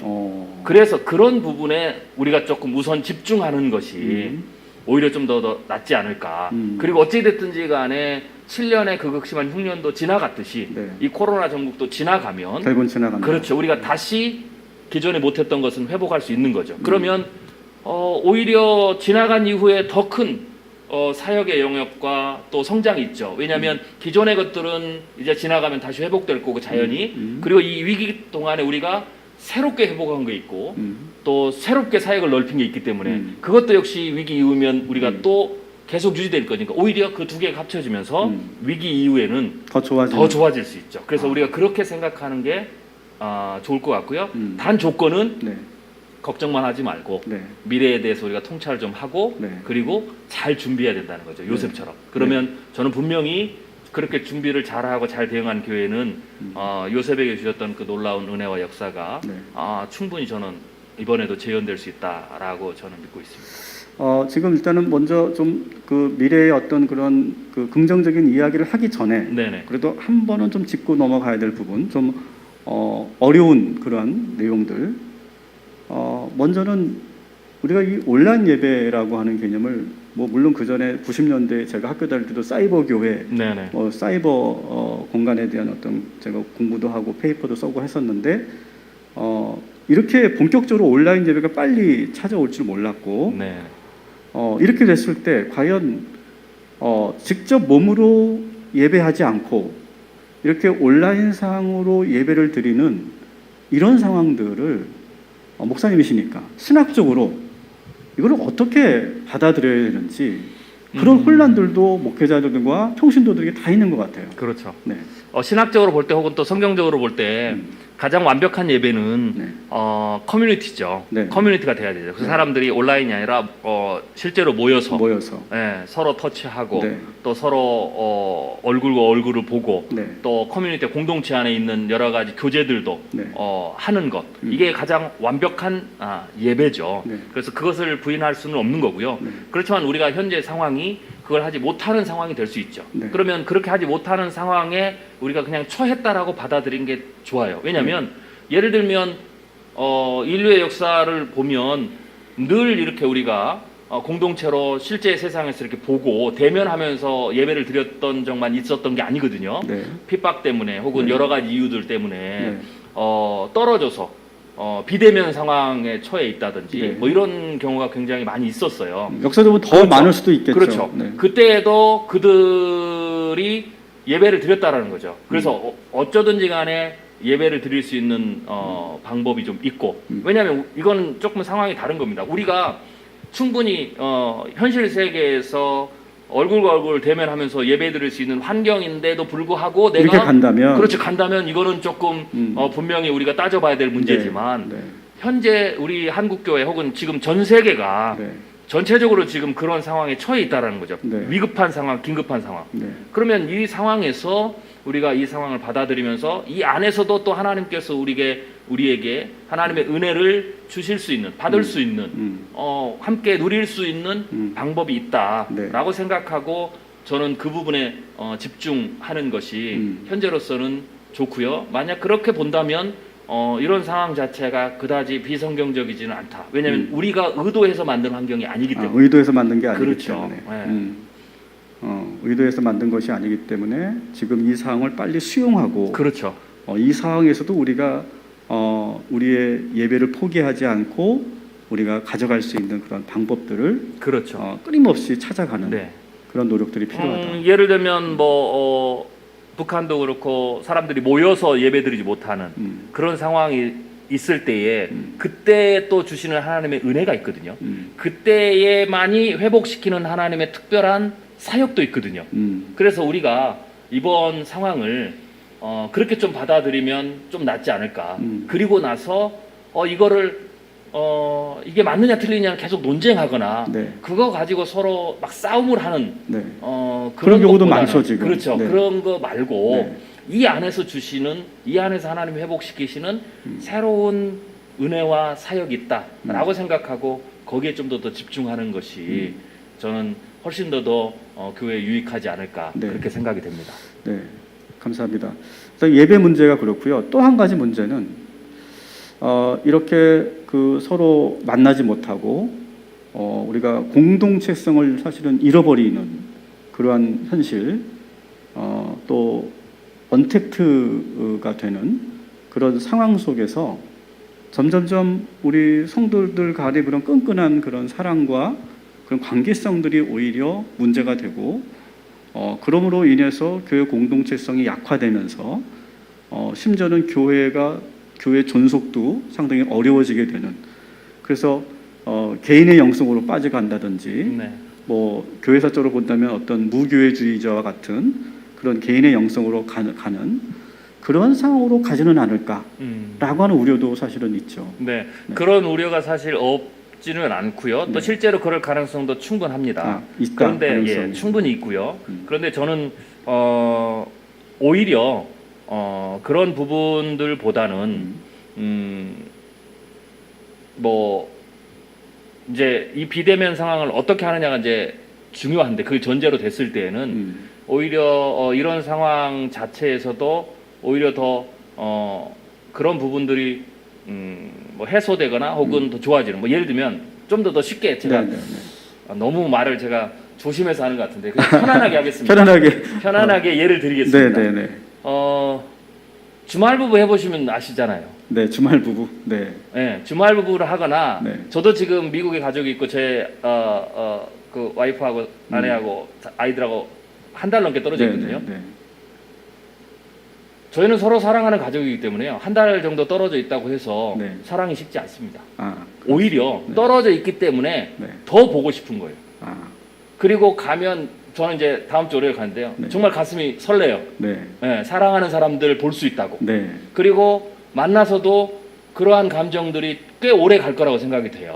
그래서 그런 부분에 우리가 조금 우선 집중하는 것이 오히려 좀 더 낫지 않을까. 그리고 어찌됐든지 간에 7년의 그 극심한 흉년도 지나갔듯이 네. 이 코로나 전국도 지나가면 결국은 지나간다. 그렇죠. 우리가 다시 기존에 못했던 것은 회복할 수 있는 거죠. 그러면 오히려 지나간 이후에 더 큰 사역의 영역과 또 성장이 있죠. 왜냐하면 기존의 것들은 이제 지나가면 다시 회복될 거고 자연히 그리고 이 위기 동안에 우리가 새롭게 회복한 게 있고 또 새롭게 사역을 넓힌 게 있기 때문에 그것도 역시 위기 이후면 우리가 또 계속 유지될 거니까 오히려 그 두 개가 합쳐지면서 위기 이후에는 더 좋아질 수 있죠. 그래서 우리가 그렇게 생각하는 게 좋을 것 같고요. 단 조건은 네. 걱정만 하지 말고 네. 미래에 대해서 우리가 통찰을 좀 하고 네. 그리고 잘 준비해야 된다는 거죠. 요셉처럼. 그러면 저는 분명히 그렇게 준비를 잘하고 잘 대응한 교회는 요셉에게 주셨던 그 놀라운 은혜와 역사가 네. 충분히 저는 이번에도 재현될 수 있다라고 저는 믿고 있습니다. 지금 일단은 먼저 좀 그 미래의 어떤 그런 그 긍정적인 이야기를 하기 전에 네네. 그래도 한 번은 좀 짚고 넘어가야 될 부분, 좀 어려운 그런 내용들. 먼저는 우리가 이 온라인 예배라고 하는 개념을 뭐 물론 그 전에 90년대 제가 학교 다닐 때도 사이버 교회, 네네. 사이버 공간에 대한 어떤 제가 공부도 하고 페이퍼도 써고 했었는데 이렇게 본격적으로 온라인 예배가 빨리 찾아올 줄 몰랐고 네. 이렇게 됐을 때 과연 직접 몸으로 예배하지 않고 이렇게 온라인상으로 예배를 드리는 이런 상황들을 목사님이시니까 신학적으로 이걸 어떻게 받아들여야 되는지 그런 혼란들도 목회자들과 평신도들에게 다 있는 것 같아요. 그렇죠. 네. 신학적으로 볼 때 혹은 또 성경적으로 볼 때 가장 완벽한 예배는 네. 커뮤니티죠. 네. 커뮤니티가 돼야 되죠. 그 네. 사람들이 온라인이 아니라 실제로 모여서 네. 서로 터치하고 네. 또 서로 얼굴과 얼굴을 보고 네. 또 커뮤니티 공동체 안에 있는 여러 가지 교제들도 네. 하는 것 이게 가장 완벽한 예배죠. 네. 그래서 그것을 부인할 수는 없는 거고요. 네. 그렇지만 우리가 현재 상황이 그걸 하지 못하는 상황이 될 수 있죠. 네. 그러면 그렇게 하지 못하는 상황에 우리가 그냥 처했다라고 받아들인 게 좋아요. 왜냐하면 예를 들면 인류의 역사를 보면 늘 이렇게 우리가 공동체로 실제 세상에서 이렇게 보고 대면하면서 예배를 드렸던 적만 있었던 게 아니거든요. 네. 핍박 때문에 혹은 네. 여러 가지 이유들 때문에 네. 떨어져서 비대면 상황에 처해 있다든지 네. 뭐 이런 경우가 굉장히 많이 있었어요. 역사적으로 더 그렇죠. 많을 수도 있겠죠. 그렇죠. 네. 그때에도 그들이 예배를 드렸다라는 거죠. 그래서 어쩌든지 간에 예배를 드릴 수 있는 방법이 좀 있고 왜냐하면 이건 조금 상황이 다른 겁니다. 우리가 충분히 현실 세계에서 얼굴과 얼굴 대면하면서 예배 드릴 수 있는 환경인데도 불구하고 내가 이렇게 간다면 그렇지 간다면 이거는 조금 분명히 우리가 따져봐야 될 문제지만 네. 현재 우리 한국교회 혹은 지금 전 세계가 네. 전체적으로 지금 그런 상황에 처해 있다라는 거죠. 네. 위급한 상황, 긴급한 상황. 네. 그러면 이 상황에서 우리가 이 상황을 받아들이면서 이 안에서도 또 하나님께서 우리에게 하나님의 은혜를 주실 수 있는, 받을 수 있는, 함께 누릴 수 있는 방법이 있다라고 네. 생각하고 저는 그 부분에 집중하는 것이 현재로서는 좋고요. 만약 그렇게 본다면 이런 상황 자체가 그다지 비성경적이지는 않다. 왜냐하면 우리가 의도해서 만든 환경이 아니기 때문에. 의도해서 만든 게 아니기 그렇죠. 때문에. 네. 의도해서 만든 것이 아니기 때문에 지금 이 상황을 빨리 수용하고 그렇죠. 이 상황에서도 우리가 우리의 예배를 포기하지 않고 우리가 가져갈 수 있는 그런 방법들을 그렇죠. 끊임없이 찾아가는 네. 그런 노력들이 필요하다. 예를 들면 북한도 그렇고 사람들이 모여서 예배드리지 못하는 그런 상황이 있을 때에 그때 또 주시는 하나님의 은혜가 있거든요. 그때에만이 회복시키는 하나님의 특별한 사역도 있거든요. 그래서 우리가 이번 상황을 그렇게 좀 받아들이면 좀 낫지 않을까. 음. 그리고 나서 이거를 이게 맞느냐 틀리냐 계속 논쟁하거나 네. 그거 가지고 서로 막 싸움을 하는 네. 그런 경우도 것보다는, 많죠, 지금. 그렇죠. 네. 그런 거 말고 네. 이 안에서 주시는, 이 안에서 하나님 회복시키시는 새로운 은혜와 사역이 있다라고 생각하고 거기에 좀 더 집중하는 것이 저는 훨씬 더 교회에 유익하지 않을까 네. 그렇게 생각이 됩니다. 네, 감사합니다. 일단 예배 문제가 그렇고요. 또 한 가지 문제는 이렇게 그 서로 만나지 못하고 우리가 공동체성을 사실은 잃어버리는 그러한 현실, 또 언택트가 되는 그런 상황 속에서 점점점 우리 성도들 간의 그런 끈끈한 그런 사랑과 그런 관계성들이 오히려 문제가 되고 그러므로 인해서 교회 공동체성이 약화되면서 심지어는 교회 존속도 상당히 어려워지게 되는, 그래서 개인의 영성으로 빠져간다든지 네. 뭐 교회사적으로 본다면 어떤 무교회주의자와 같은 그런 개인의 영성으로 가는 그런 상황으로 가지는 않을까라고 하는 우려도 사실은 있죠. 네. 네. 그런 우려가 사실 없지는 않고요. 또 네. 실제로 그럴 가능성도 충분합니다. 있다. 그런데 가능성이. 충분히 있고요. 그런데 저는 오히려 그런 부분들보다는 뭐 이제 이 비대면 상황을 어떻게 하느냐가 이제 중요한데, 그게 전제로 됐을 때에는 오히려 이런 상황 자체에서도 오히려 더 그런 부분들이 뭐 해소되거나 혹은 더 좋아지는, 뭐 예를 들면 좀 더 쉽게 제가 너무 말을 제가 조심해서 하는 것 같은데 그냥 편안하게 하겠습니다. 편안하게 예를 드리겠습니다. 네네네. 주말 부부 해보시면 아시잖아요. 네, 주말 부부. 네. 네, 주말 부부를 하거나 네. 저도 지금 미국에 가족이 있고 제 그 와이프하고 아내하고 아이들하고 한 달 넘게 떨어져 있거든요. 네. 저희는 서로 사랑하는 가족이기 때문에요. 한 달 정도 떨어져 있다고 해서 네. 사랑이 식지 않습니다. 아, 오히려 네. 떨어져 있기 때문에 네. 더 보고 싶은 거예요. 아, 그리고 가면 저는 이제 다음 주 월요일 가는데요. 네. 정말 가슴이 설레요. 네. 네, 사랑하는 사람들 볼 수 있다고. 네. 그리고 만나서도 그러한 감정들이 꽤 오래 갈 거라고 생각이 돼요.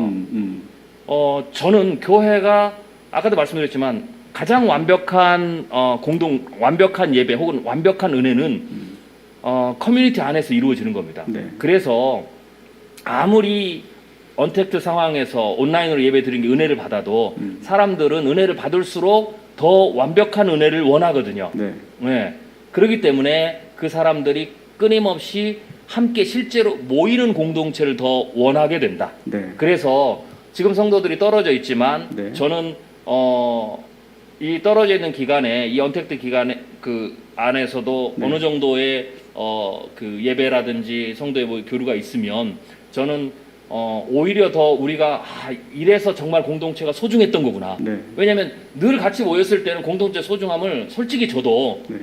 저는 교회가 아까도 말씀드렸지만 가장 완벽한 완벽한 예배 혹은 완벽한 은혜는 커뮤니티 안에서 이루어지는 겁니다. 네. 그래서 아무리 언택트 상황에서 온라인으로 예배 드린 게 은혜를 받아도 사람들은 은혜를 받을수록 더 완벽한 은혜를 원하거든요. 네. 네. 그렇기 때문에 그 사람들이 끊임없이 함께 실제로 모이는 공동체를 더 원하게 된다. 네. 그래서 지금 성도들이 떨어져 있지만 네. 저는 이 떨어져 있는 기간에, 이 언택트 기간에 그 안에서도 네. 어느 정도의 그 예배라든지 성도의 뭐 교류가 있으면 저는 오히려 더 우리가 이래서 정말 공동체가 소중했던 거구나. 네. 왜냐하면 늘 같이 모였을 때는 공동체 소중함을 솔직히 저도 네.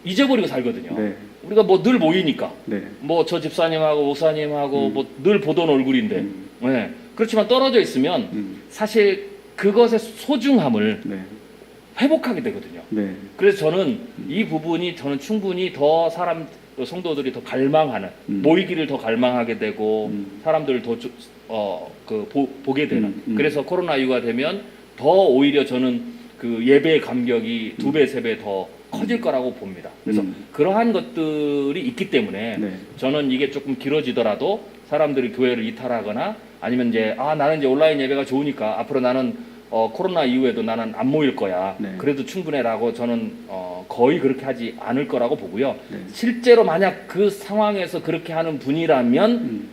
잊어버리고 살거든요. 네. 우리가 뭐 늘 모이니까 네. 뭐 저 집사님하고 목사님하고 뭐 늘 보던 얼굴인데 네. 그렇지만 떨어져 있으면 사실 그것의 소중함을 네. 회복하게 되거든요. 네. 그래서 저는 이 부분이 저는 충분히 더 성도들이 더 갈망하는 모이기를 더 갈망하게 되고 사람들을 더 보게 되는 그래서 코로나 이후가 되면 더 오히려 저는 그 예배의 감격이 2배, 3배 더 커질 거라고 봅니다. 그래서 그러한 것들이 있기 때문에 네. 저는 이게 조금 길어지더라도 사람들이 교회를 이탈하거나 아니면 이제 나는 이제 온라인 예배가 좋으니까 앞으로 나는 코로나 이후에도 나는 안 모일 거야. 네. 그래도 충분해라고 저는 거의 그렇게 하지 않을 거라고 보고요. 네. 실제로 만약 그 상황에서 그렇게 하는 분이라면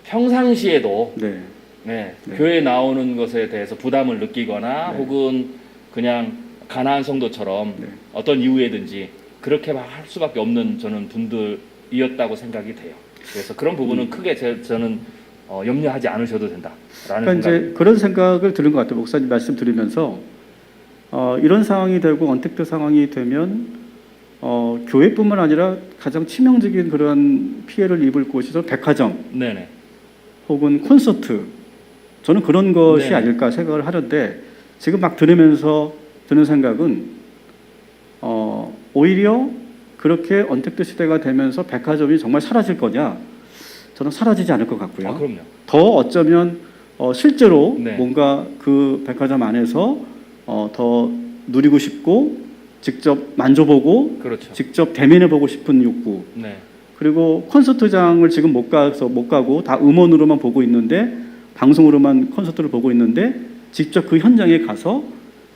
평상시에도 네. 네, 네. 교회에 나오는 것에 대해서 부담을 느끼거나 네. 혹은 그냥 가난한 성도처럼 네. 어떤 이유에든지 그렇게 할 수밖에 없는 저는 분들이었다고 생각이 돼요. 그래서 그런 부분은 크게 저는 염려하지 않으셔도 된다라는 그러니까 생각이. 이제 그런 생각을 들은 것 같아요. 목사님 말씀 들으면서 이런 상황이 되고 언택트 상황이 되면 교회뿐만 아니라 가장 치명적인 그런 피해를 입을 곳이죠. 백화점 네네. 혹은 콘서트. 저는 그런 것이 네네. 아닐까 생각을 하는데 지금 막 들으면서 드는 생각은 오히려 그렇게 언택트 시대가 되면서 백화점이 정말 사라질 거냐? 저는 사라지지 않을 것 같고요. 아, 그럼요. 더 어쩌면 실제로 네. 뭔가 그 백화점 안에서 더 누리고 싶고 직접 만져보고 그렇죠. 직접 대면해보고 싶은 욕구. 네. 그리고 콘서트장을 지금 못 가고 다 음원으로만 보고 있는데 방송으로만 콘서트를 보고 있는데 직접 그 현장에 가서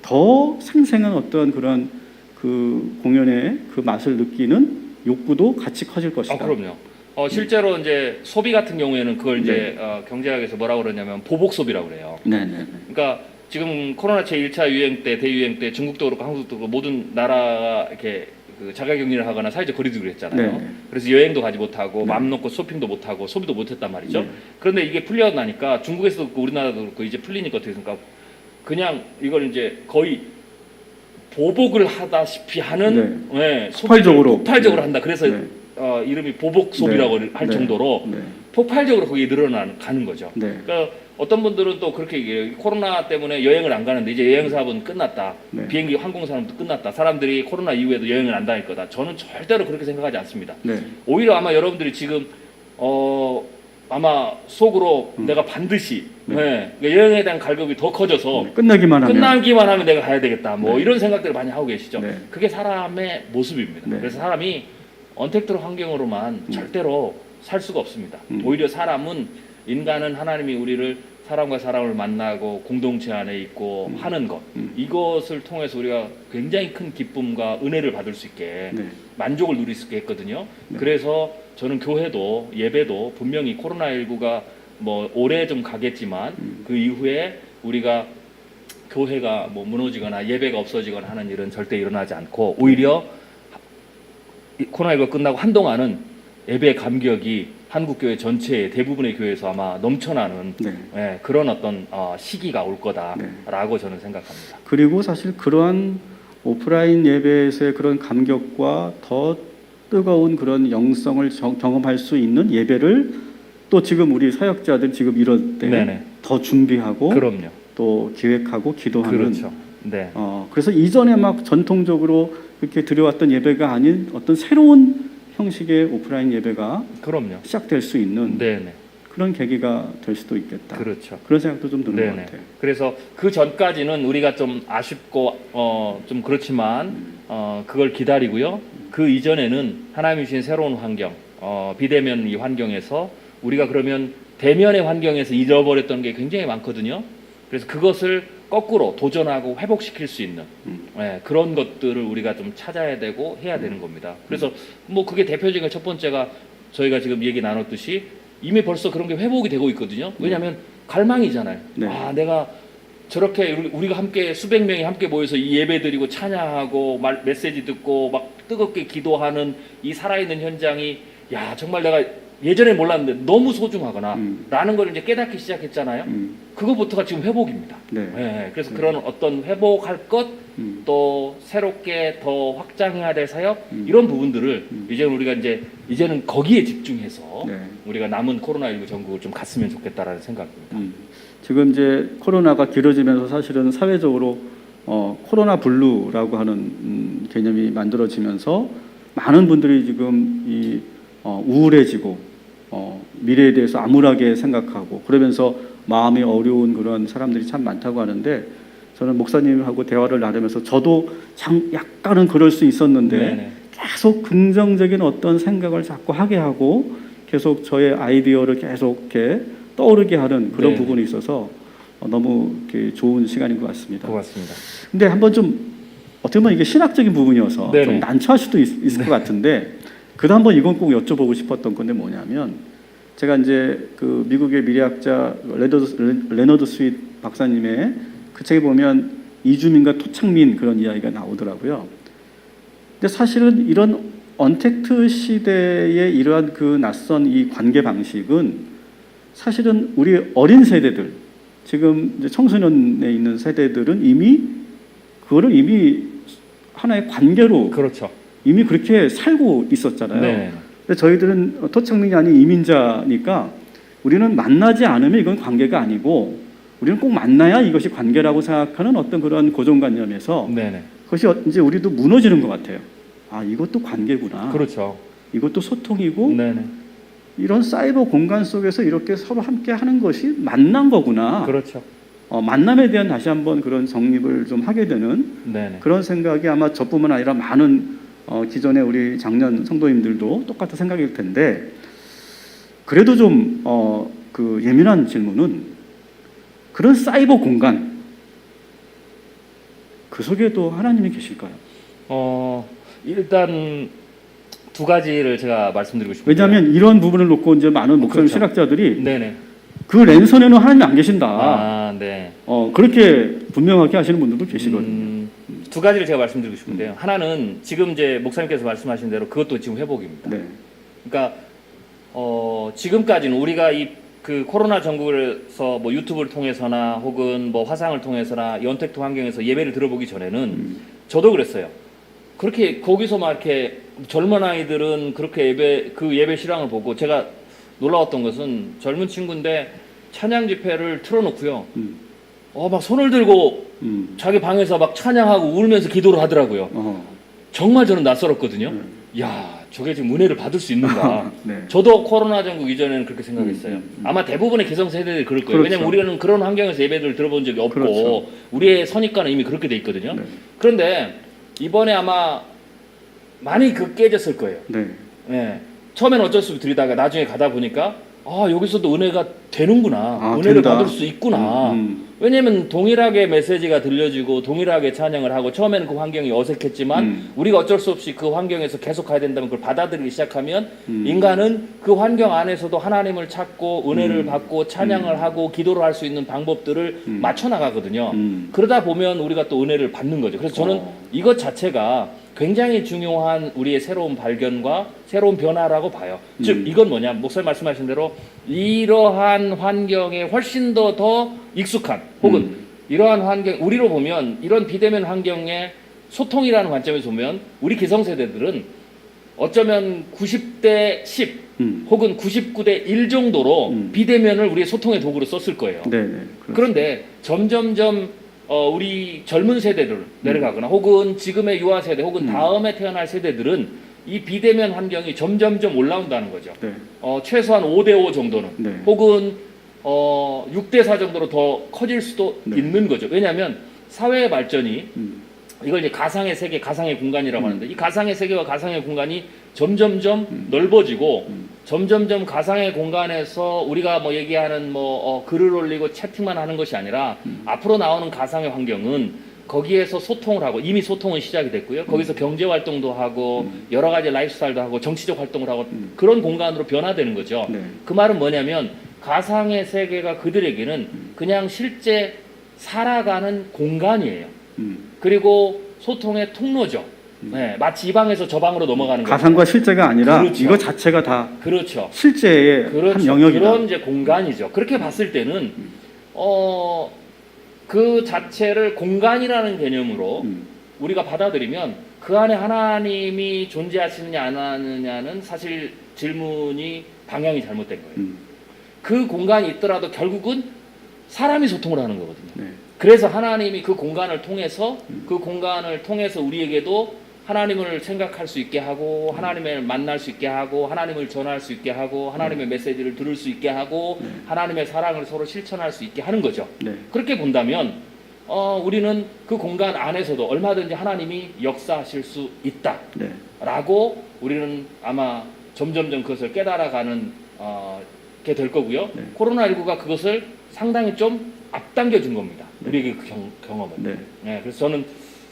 더 생생한 어떤 그런 그 공연의 그 맛을 느끼는 욕구도 같이 커질 것이다. 그럼요. 실제로 이제 소비 같은 경우에는 그걸 이제 경제학에서 뭐라고 그러냐면 보복 소비라고 그래요. 네네. 그러니까 지금 코로나 제1차 유행 때, 대유행 때 중국도 그렇고 한국도 그렇고 모든 나라가 이렇게 그 자가격리를 하거나 사회적 거리두기를 했잖아요. 네. 그래서 여행도 가지 못하고 네. 마음 놓고 쇼핑도 못하고 소비도 못했단 말이죠. 네. 그런데 이게 풀려나니까 중국에서도 그렇고 우리나라도 그렇고 이제 풀리니까 어떻게 생각하고 그냥 이걸 이제 거의 보복을 하다시피 하는 폭발적으로. 폭발적으로 네. 한다. 그래서 네. 이름이 보복 소비라고 할 네. 정도로 네. 폭발적으로 거기에 가는 거죠. 네. 그러니까 어떤 분들은 또 그렇게 얘기해요. 코로나 때문에 여행을 안 가는데 이제 여행 사업은 끝났다. 네. 비행기 항공 산업도 끝났다. 사람들이 코로나 이후에도 여행을 안 다닐 거다. 저는 절대로 그렇게 생각하지 않습니다. 네. 오히려 아마 여러분들이 지금 아마 속으로 내가 반드시 그러니까 여행에 대한 갈급이 더 커져서 끝나기만 하면 내가 가야 되겠다. 뭐 네. 이런 생각들을 많이 하고 계시죠. 네. 그게 사람의 모습입니다. 네. 그래서 사람이 언택트 환경으로만 절대로 살 수가 없습니다. 오히려 인간은 하나님이 우리를 사람과 사람을 만나고 공동체 안에 있고 하는 것 이것을 통해서 우리가 굉장히 큰 기쁨과 은혜를 받을 수 있게 네. 만족을 누릴 수 있게 했거든요. 네. 그래서 저는 교회도 예배도 분명히 코로나19가 뭐 오래 좀 가겠지만 그 이후에 우리가 교회가 뭐 무너지거나 예배가 없어지거나 하는 일은 절대 일어나지 않고 오히려 코로나19가 끝나고 한동안은 예배 감격이 한국교회 전체의 대부분의 교회에서 아마 넘쳐나는 네. 그런 어떤 시기가 올 거다라고 저는 생각합니다. 그리고 사실 그러한 오프라인 예배에서의 그런 감격과 더 뜨거운 그런 영성을 경험할 수 있는 예배를 또 지금 우리 사역자들 지금 이럴 때 네네. 더 준비하고 그럼요. 또 기획하고 기도하는 그렇죠. 네. 그래서 이전에 막 전통적으로 이렇게 드려왔던 예배가 아닌 어떤 새로운 형식의 오프라인 예배가 그럼요. 시작될 수 있는 네네. 그런 계기가 될 수도 있겠다. 그렇죠. 그런 생각도 좀 드는 것 네네. 같아요. 그래서 그 전까지는 우리가 좀 아쉽고 좀 그렇지만 그걸 기다리고요. 그 이전에는 하나님이 주신 새로운 환경, 비대면 이 환경에서 우리가 그러면 대면의 환경에서 잃어버렸던 게 굉장히 많거든요. 그래서 그것을 거꾸로 도전하고 회복시킬 수 있는 그런 것들을 우리가 좀 찾아야 되고 해야 되는 겁니다. 그래서 뭐 그게 대표적인 첫 번째가 저희가 지금 얘기 나눴듯이 이미 벌써 그런 게 회복이 되고 있거든요. 왜냐하면 갈망이잖아요. 네. 내가 저렇게 우리가 함께 수백 명이 함께 모여서 이 예배 드리고 찬양하고 메시지 듣고 막 뜨겁게 기도하는 이 살아있는 현장이 정말 내가 예전에 몰랐는데 너무 소중하거나 라는 걸 이제 깨닫기 시작했잖아요. 그거부터가 지금 회복입니다. 네. 그래서 그런 어떤 회복할 것, 또 새롭게 더 확장해야 될 사역 이런 부분들을 이제는 거기에 집중해서 네. 우리가 남은 코로나19 전국을 좀 갔으면 좋겠다라는 생각입니다. 지금 이제 코로나가 길어지면서 사실은 사회적으로 코로나 블루라고 하는 개념이 만들어지면서 많은 분들이 지금 우울해지고 미래에 대해서 암울하게 생각하고 그러면서 마음이 어려운 그런 사람들이 참 많다고 하는데 저는 목사님하고 대화를 나누면서 저도 약간은 그럴 수 있었는데 네네. 계속 긍정적인 어떤 생각을 자꾸 하게 하고 계속 저의 아이디어를 계속 이렇게 떠오르게 하는 그런 네네. 부분이 있어서 너무 이렇게 좋은 시간인 것 같습니다. 고맙습니다. 근데 한번 좀 어떻게 보면 이게 신학적인 부분이어서 네네. 좀 난처할 수도 있을 것 같은데 그래도 한번 이건 꼭 여쭤보고 싶었던 건데 뭐냐면 제가 이제 그 미국의 미래학자 레너드 스윗 박사님의 그 책에 보면 이주민과 토착민 그런 이야기가 나오더라고요. 근데 사실은 이런 언택트 시대의 이러한 그 낯선 이 관계 방식은 사실은 우리 어린 세대들 지금 이제 청소년에 있는 세대들은 그거를 이미 하나의 관계로 그렇죠. 이미 그렇게 살고 있었잖아요. 네. 근데 저희들은 토착민이 아닌 이민자니까 우리는 만나지 않으면 이건 관계가 아니고 우리는 꼭 만나야 이것이 관계라고 생각하는 어떤 그런 고정관념에서 네네. 그것이 이제 우리도 무너지는 것 같아요. 아 이것도 관계구나. 그렇죠. 이것도 소통이고 네네. 이런 사이버 공간 속에서 이렇게 서로 함께 하는 것이 만난 거구나. 그렇죠. 만남에 대한 다시 한번 그런 정립을 좀 하게 되는 네네. 그런 생각이 아마 저뿐만 아니라 많은 기존의 우리 장년 성도님들도 똑같은 생각일 텐데 그래도 좀 그 예민한 질문은 그런 사이버 공간 그 속에도 하나님이 계실까요? 일단 두 가지를 제가 말씀드리고 싶은데. 왜냐하면 이런 부분을 놓고 이제 많은 목사님 그렇죠. 신학자들이 네네. 그 랜선에는 하나님이 안 계신다. 아, 네. 그렇게 분명하게 하시는 분들도 계시거든요. 두 가지를 제가 말씀드리고 싶은데요. 하나는 지금 이제 목사님께서 말씀하신 대로 그것도 지금 회복입니다. 네. 그러니까 지금까지는 우리가 그 코로나 전국에서 뭐 유튜브를 통해서나 혹은 뭐 화상을 통해서나 연택도 환경에서 예배를 들어보기 전에는 저도 그랬어요. 그렇게 거기서 막 이렇게 젊은 아이들은 그렇게 예배 실황을 보고 제가 놀라웠던 것은 젊은 친구인데 찬양 집회를 틀어놓고요. 막 손을 들고 자기 방에서 막 찬양하고 울면서 기도를 하더라고요. 정말 저는 낯설었거든요. 야, 저게 지금 은혜를 받을 수 있는가. 네. 저도 코로나 전국 이전에는 그렇게 생각했어요. 아마 대부분의 기성세대들이 그럴 거예요. 그렇죠. 왜냐면 우리는 그런 환경에서 예배를 들어본 적이 없고 그렇죠. 우리의 선입관은 이미 그렇게 돼 있거든요. 네. 그런데 이번에 아마 많이 깨졌을 거예요. 네. 예. 처음에는 어쩔 수 없이 들이다가 나중에 가다 보니까 여기서도 은혜가 되는구나. 은혜를 된다. 받을 수 있구나. 왜냐면 동일하게 메시지가 들려지고 동일하게 찬양을 하고 처음에는 그 환경이 어색했지만 우리가 어쩔 수 없이 그 환경에서 계속 가야 된다면 그걸 받아들이기 시작하면 인간은 그 환경 안에서도 하나님을 찾고 은혜를 받고 찬양을 하고 기도를 할 수 있는 방법들을 맞춰 나가거든요. 그러다 보면 우리가 또 은혜를 받는 거죠. 그래서 저는 이것 자체가 굉장히 중요한 우리의 새로운 발견과 새로운 변화라고 봐요. 즉 이건 뭐냐, 목사님 말씀하신 대로 이러한 환경에 훨씬 더 익숙한 혹은 이러한 환경, 우리로 보면 이런 비대면 환경에 소통이라는 관점에서 보면 우리 기성세대들은 어쩌면 90대 10 혹은 99대 1 정도로 비대면을 우리의 소통의 도구로 썼을 거예요. 네. 그런데 점점점 우리 젊은 세대들 내려가거나 혹은 지금의 유아 세대 혹은 다음에 태어날 세대들은 이 비대면 환경이 점점점 올라온다는 거죠. 네. 최소한 5대5 정도는 네. 혹은 6대4 정도로 더 커질 수도 네. 있는 거죠. 왜냐하면 사회의 발전이 이걸 이제 가상의 세계, 가상의 공간이라고 하는데 이 가상의 세계와 가상의 공간이 점점점 넓어지고 점점점 가상의 공간에서 우리가 뭐 얘기하는 글을 올리고 채팅만 하는 것이 아니라 앞으로 나오는 가상의 환경은 거기에서 소통을 하고 이미 소통은 시작이 됐고요. 거기서 경제 활동도 하고 여러 가지 라이프스타일도 하고 정치적 활동을 하고 그런 공간으로 변화되는 거죠. 네. 그 말은 뭐냐면 가상의 세계가 그들에게는 그냥 실제 살아가는 공간이에요. 그리고 소통의 통로죠. 네, 마치 이 방에서 저 방으로 넘어가는 거죠. 가상과 실제가 아니라 그렇죠. 이거 자체가 다 그렇죠. 실제의 그렇죠. 한 영역이다. 그런 이제 공간이죠. 그렇게 봤을 때는 그 자체를 공간이라는 개념으로 우리가 받아들이면 그 안에 하나님이 존재하시느냐 안 하느냐는 사실 질문이 방향이 잘못된 거예요. 그 공간이 있더라도 결국은 사람이 소통을 하는 거거든요. 네. 그래서 하나님이 그 공간을 통해서 우리에게도 하나님을 생각할 수 있게 하고 하나님을 만날 수 있게 하고 하나님을 전할 수 있게 하고 하나님의 메시지를 들을 수 있게 하고 하나님의 사랑을 서로 실천할 수 있게 하는 거죠. 네. 그렇게 본다면 우리는 그 공간 안에서도 얼마든지 하나님이 역사하실 수 있다라고 우리는 아마 점점점 그것을 깨달아가는 게 될 거고요. 네. 코로나19가 그것을 상당히 좀 앞당겨 준 겁니다. 우리에게 그 경험을. 네. 네, 그래서 저는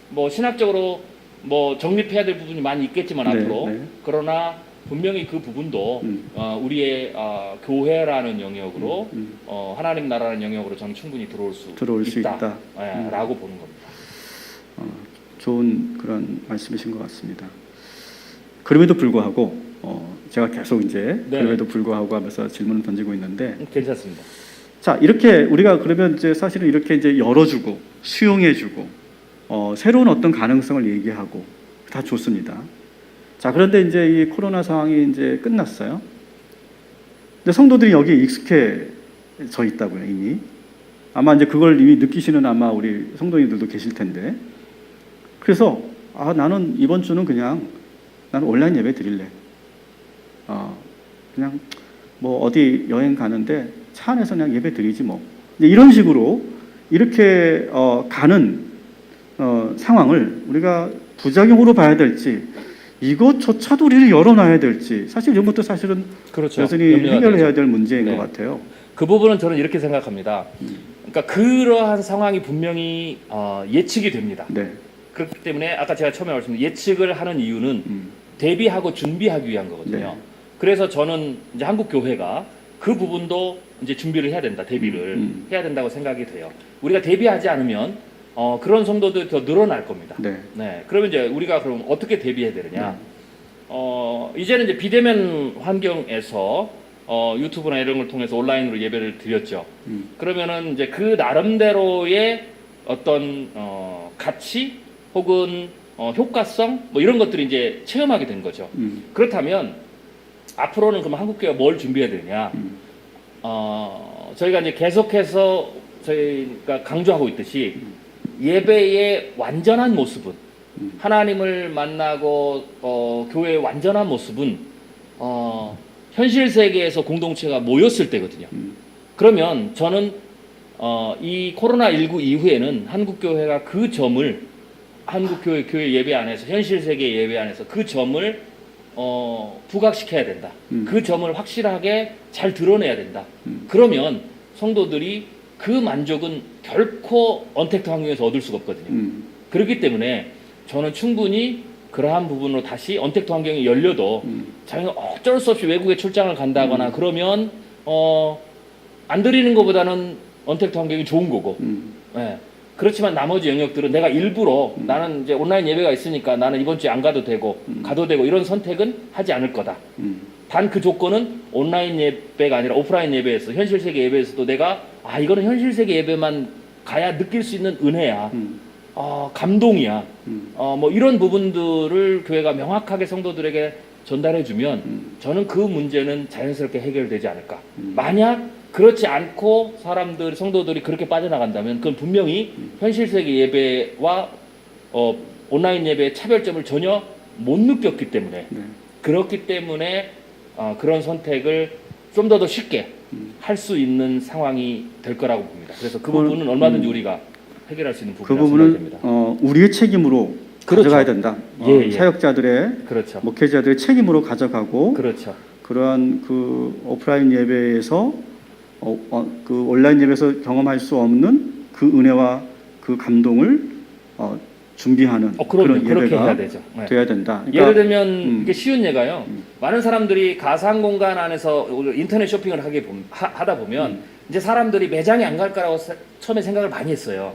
뭐 신학적으로 뭐 정립해야 될 부분이 많이 있겠지만 네, 앞으로 네. 그러나 분명히 그 부분도 우리의 교회라는 영역으로 하나님 나라라는 영역으로 저는 충분히 들어올 수 있다. 네, 라고 보는 겁니다. 좋은 그런 말씀이신 것 같습니다. 그럼에도 불구하고 제가 계속 이제 네. 그럼에도 불구하고 하면서 질문을 던지고 있는데 괜찮습니다. 자 이렇게 우리가 그러면 이제 사실은 이렇게 이제 열어주고 수용해주고 새로운 어떤 가능성을 얘기하고 다 좋습니다. 자 그런데 이제 이 코로나 상황이 이제 끝났어요. 근데 성도들이 여기에 익숙해져 있다고요 이미. 아마 이제 그걸 이미 느끼시는 아마 우리 성도님들도 계실 텐데. 그래서 나는 이번 주는 그냥 나는 온라인 예배 드릴래. 그냥 뭐 어디 여행 가는데 차 안에서 그냥 예배 드리지 뭐. 이제 이런 식으로 이렇게 가는 상황을 우리가 부작용으로 봐야 될지 이것조차도 우리를 열어놔야 될지 사실 이런 것도 사실은 그렇죠. 여전히 염려가 해결해야 되죠. 될 문제인 네. 것 같아요. 그 부분은 저는 이렇게 생각합니다. 그러니까 그러한 상황이 분명히 예측이 됩니다. 네. 그렇기 때문에 아까 제가 처음에 말씀드린 예측을 하는 이유는 음. 대비하고 준비하기 위한 거거든요. 네. 그래서 저는 이제 한국 교회가 그 부분도 이제 준비를 해야 된다, 대비를 해야 된다고 생각이 돼요. 우리가 대비하지 않으면 그런 성도들이 더 늘어날 겁니다. 네. 네. 그러면 이제 우리가 그럼 어떻게 대비해야 되느냐? 이제는 이제 비대면 환경에서 유튜브나 이런 걸 통해서 온라인으로 예배를 드렸죠. 그러면은 이제 그 나름대로의 어떤 가치 혹은 효과성 뭐 이런 것들이 이제 체험하게 된 거죠. 그렇다면 앞으로는 그럼 한국교회가 뭘 준비해야 되냐? 저희가 이제 계속해서 저희가 강조하고 있듯이 예배의 완전한 모습은 하나님을 만나고 교회의 완전한 모습은 현실 세계에서 공동체가 모였을 때거든요. 그러면 저는 이 코로나19 이후에는 한국교회가 그 점을 한국교회 교회 예배 안에서 현실 세계 예배 안에서 그 점을 부각시켜야 된다. 그 점을 확실하게 잘 드러내야 된다. 그러면 성도들이 그 만족은 결코 언택트 환경에서 얻을 수가 없거든요. 그렇기 때문에 저는 충분히 그러한 부분으로 다시 언택트 환경이 열려도 자기가 어쩔 수 없이 외국에 출장을 간다거나 그러면 안 드리는 것보다는 언택트 환경이 좋은 거고 예. 그렇지만 나머지 영역들은 내가 일부러 나는 이제 온라인 예배가 있으니까 나는 이번 주에 안 가도 되고 가도 되고 이런 선택은 하지 않을 거다. 단 그 조건은 온라인 예배가 아니라 오프라인 예배에서 현실 세계 예배에서도 내가 이거는 현실 세계 예배만 가야 느낄 수 있는 은혜야. 감동이야. 뭐 이런 부분들을 교회가 명확하게 성도들에게 전달해주면 저는 그 문제는 자연스럽게 해결되지 않을까. 만약 그렇지 않고 성도들이 그렇게 빠져나간다면 그건 분명히 현실 세계 예배와 온라인 예배의 차별점을 전혀 못 느꼈기 때문에 그렇기 때문에 그런 선택을 좀 더 쉽게 할 수 있는 상황이 될 거라고 봅니다. 그래서 그 부분은 얼마든지 우리가 해결할 수 있는 그 부분이라고 부분을 생각됩니다. 우리의 책임으로 그렇죠. 가져가야 된다. 예. 사역자들의 그렇죠. 목회자들의 책임으로 가져가고 그렇죠. 그러한 그 오프라인 예배에서 그 온라인 예배에서 경험할 수 없는 그 은혜와 그 감동을 준비하는 그런 그렇게 예배가 해야 되죠. 네. 돼야 된다. 예를 들면 이게 쉬운 예가요. 많은 사람들이 가상 공간 안에서 인터넷 쇼핑을 하다 보면 이제 사람들이 매장에 안 갈 거라고 처음에 생각을 많이 했어요.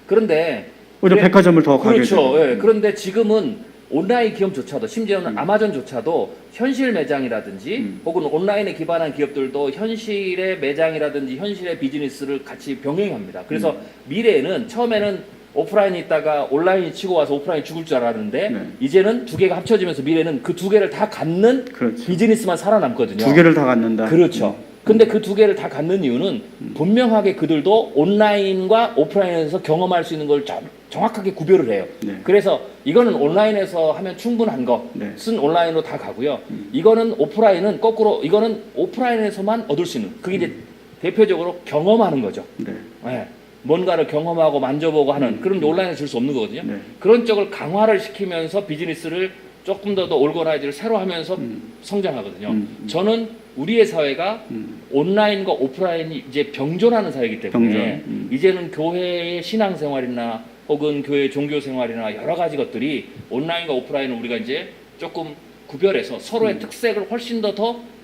그런데 오히려 백화점을 더 가게 그렇죠. 되고. 예. 그런데 지금은 온라인 기업조차도 심지어는 아마존조차도 현실 매장이라든지 혹은 온라인에 기반한 기업들도 현실의 매장이라든지 현실의 비즈니스를 같이 병행합니다. 그래서 미래에는 처음에는 오프라인이 있다가 온라인이 치고 와서 오프라인이 죽을 줄 알았는데 이제는 두 개가 합쳐지면서 미래는 그 두 개를 다 갖는 그렇죠. 비즈니스만 살아남거든요. 두 개를 다 갖는다. 그렇죠. 근데 그 두 개를 다 갖는 이유는 분명하게 그들도 온라인과 오프라인에서 경험할 수 있는 걸 정확하게 구별을 해요. 네. 그래서 이거는 온라인에서 하면 충분한 것은 온라인으로 다 가고요. 이거는 오프라인은 거꾸로 이거는 오프라인에서만 얻을 수 있는 그게 이제 대표적으로 경험하는 거죠. 네. 네. 뭔가를 경험하고 만져보고 하는 그런 온라인에 줄 수 없는 거거든요. 네. 그런 쪽을 강화를 시키면서 비즈니스를 조금 더 올거나이즈를 새로 하면서 성장하거든요. 저는 우리의 사회가 온라인과 오프라인이 이제 병존하는 사회이기 때문에 이제는 교회의 신앙생활이나 혹은 교회 종교생활이나 여러 가지 것들이 온라인과 오프라인을 우리가 이제 조금 구별해서 서로의 특색을 훨씬 더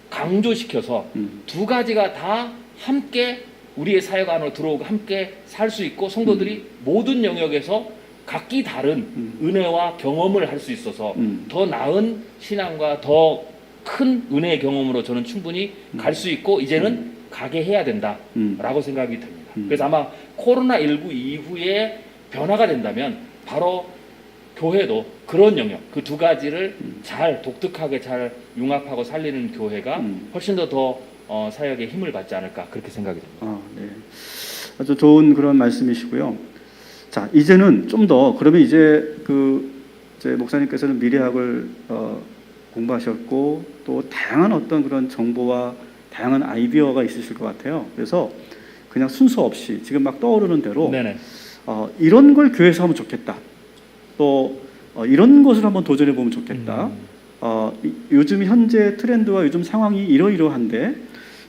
강조시켜서 두 가지가 다 함께 우리의 사회가 안으로 들어오고 함께 살 수 있고 성도들이 모든 영역에서 각기 다른 은혜와 경험을 할 수 있어서 더 나은 신앙과 더 큰 은혜의 경험으로 저는 충분히 갈 수 있고 이제는 가게 해야 된다라고 생각이 듭니다. 그래서 아마 코로나19 이후에 변화가 된다면 바로 교회도 그런 영역, 그 두 가지를 잘 독특하게 잘 융합하고 살리는 교회가 훨씬 더 사역에 힘을 받지 않을까 그렇게 생각이 듭니다. 네. 아주 좋은 그런 말씀이시고요. 자, 이제는 좀 더 그러면 이제 목사님께서는 미래학을 공부하셨고 또 다양한 어떤 그런 정보와 다양한 아이디어가 있으실 것 같아요. 그래서 그냥 순서 없이 지금 막 떠오르는 대로 네네. 이런 걸 교회에서 하면 좋겠다. 또 이런 것을 한번 도전해 보면 좋겠다. 요즘 현재 트렌드와 요즘 상황이 이러이러한데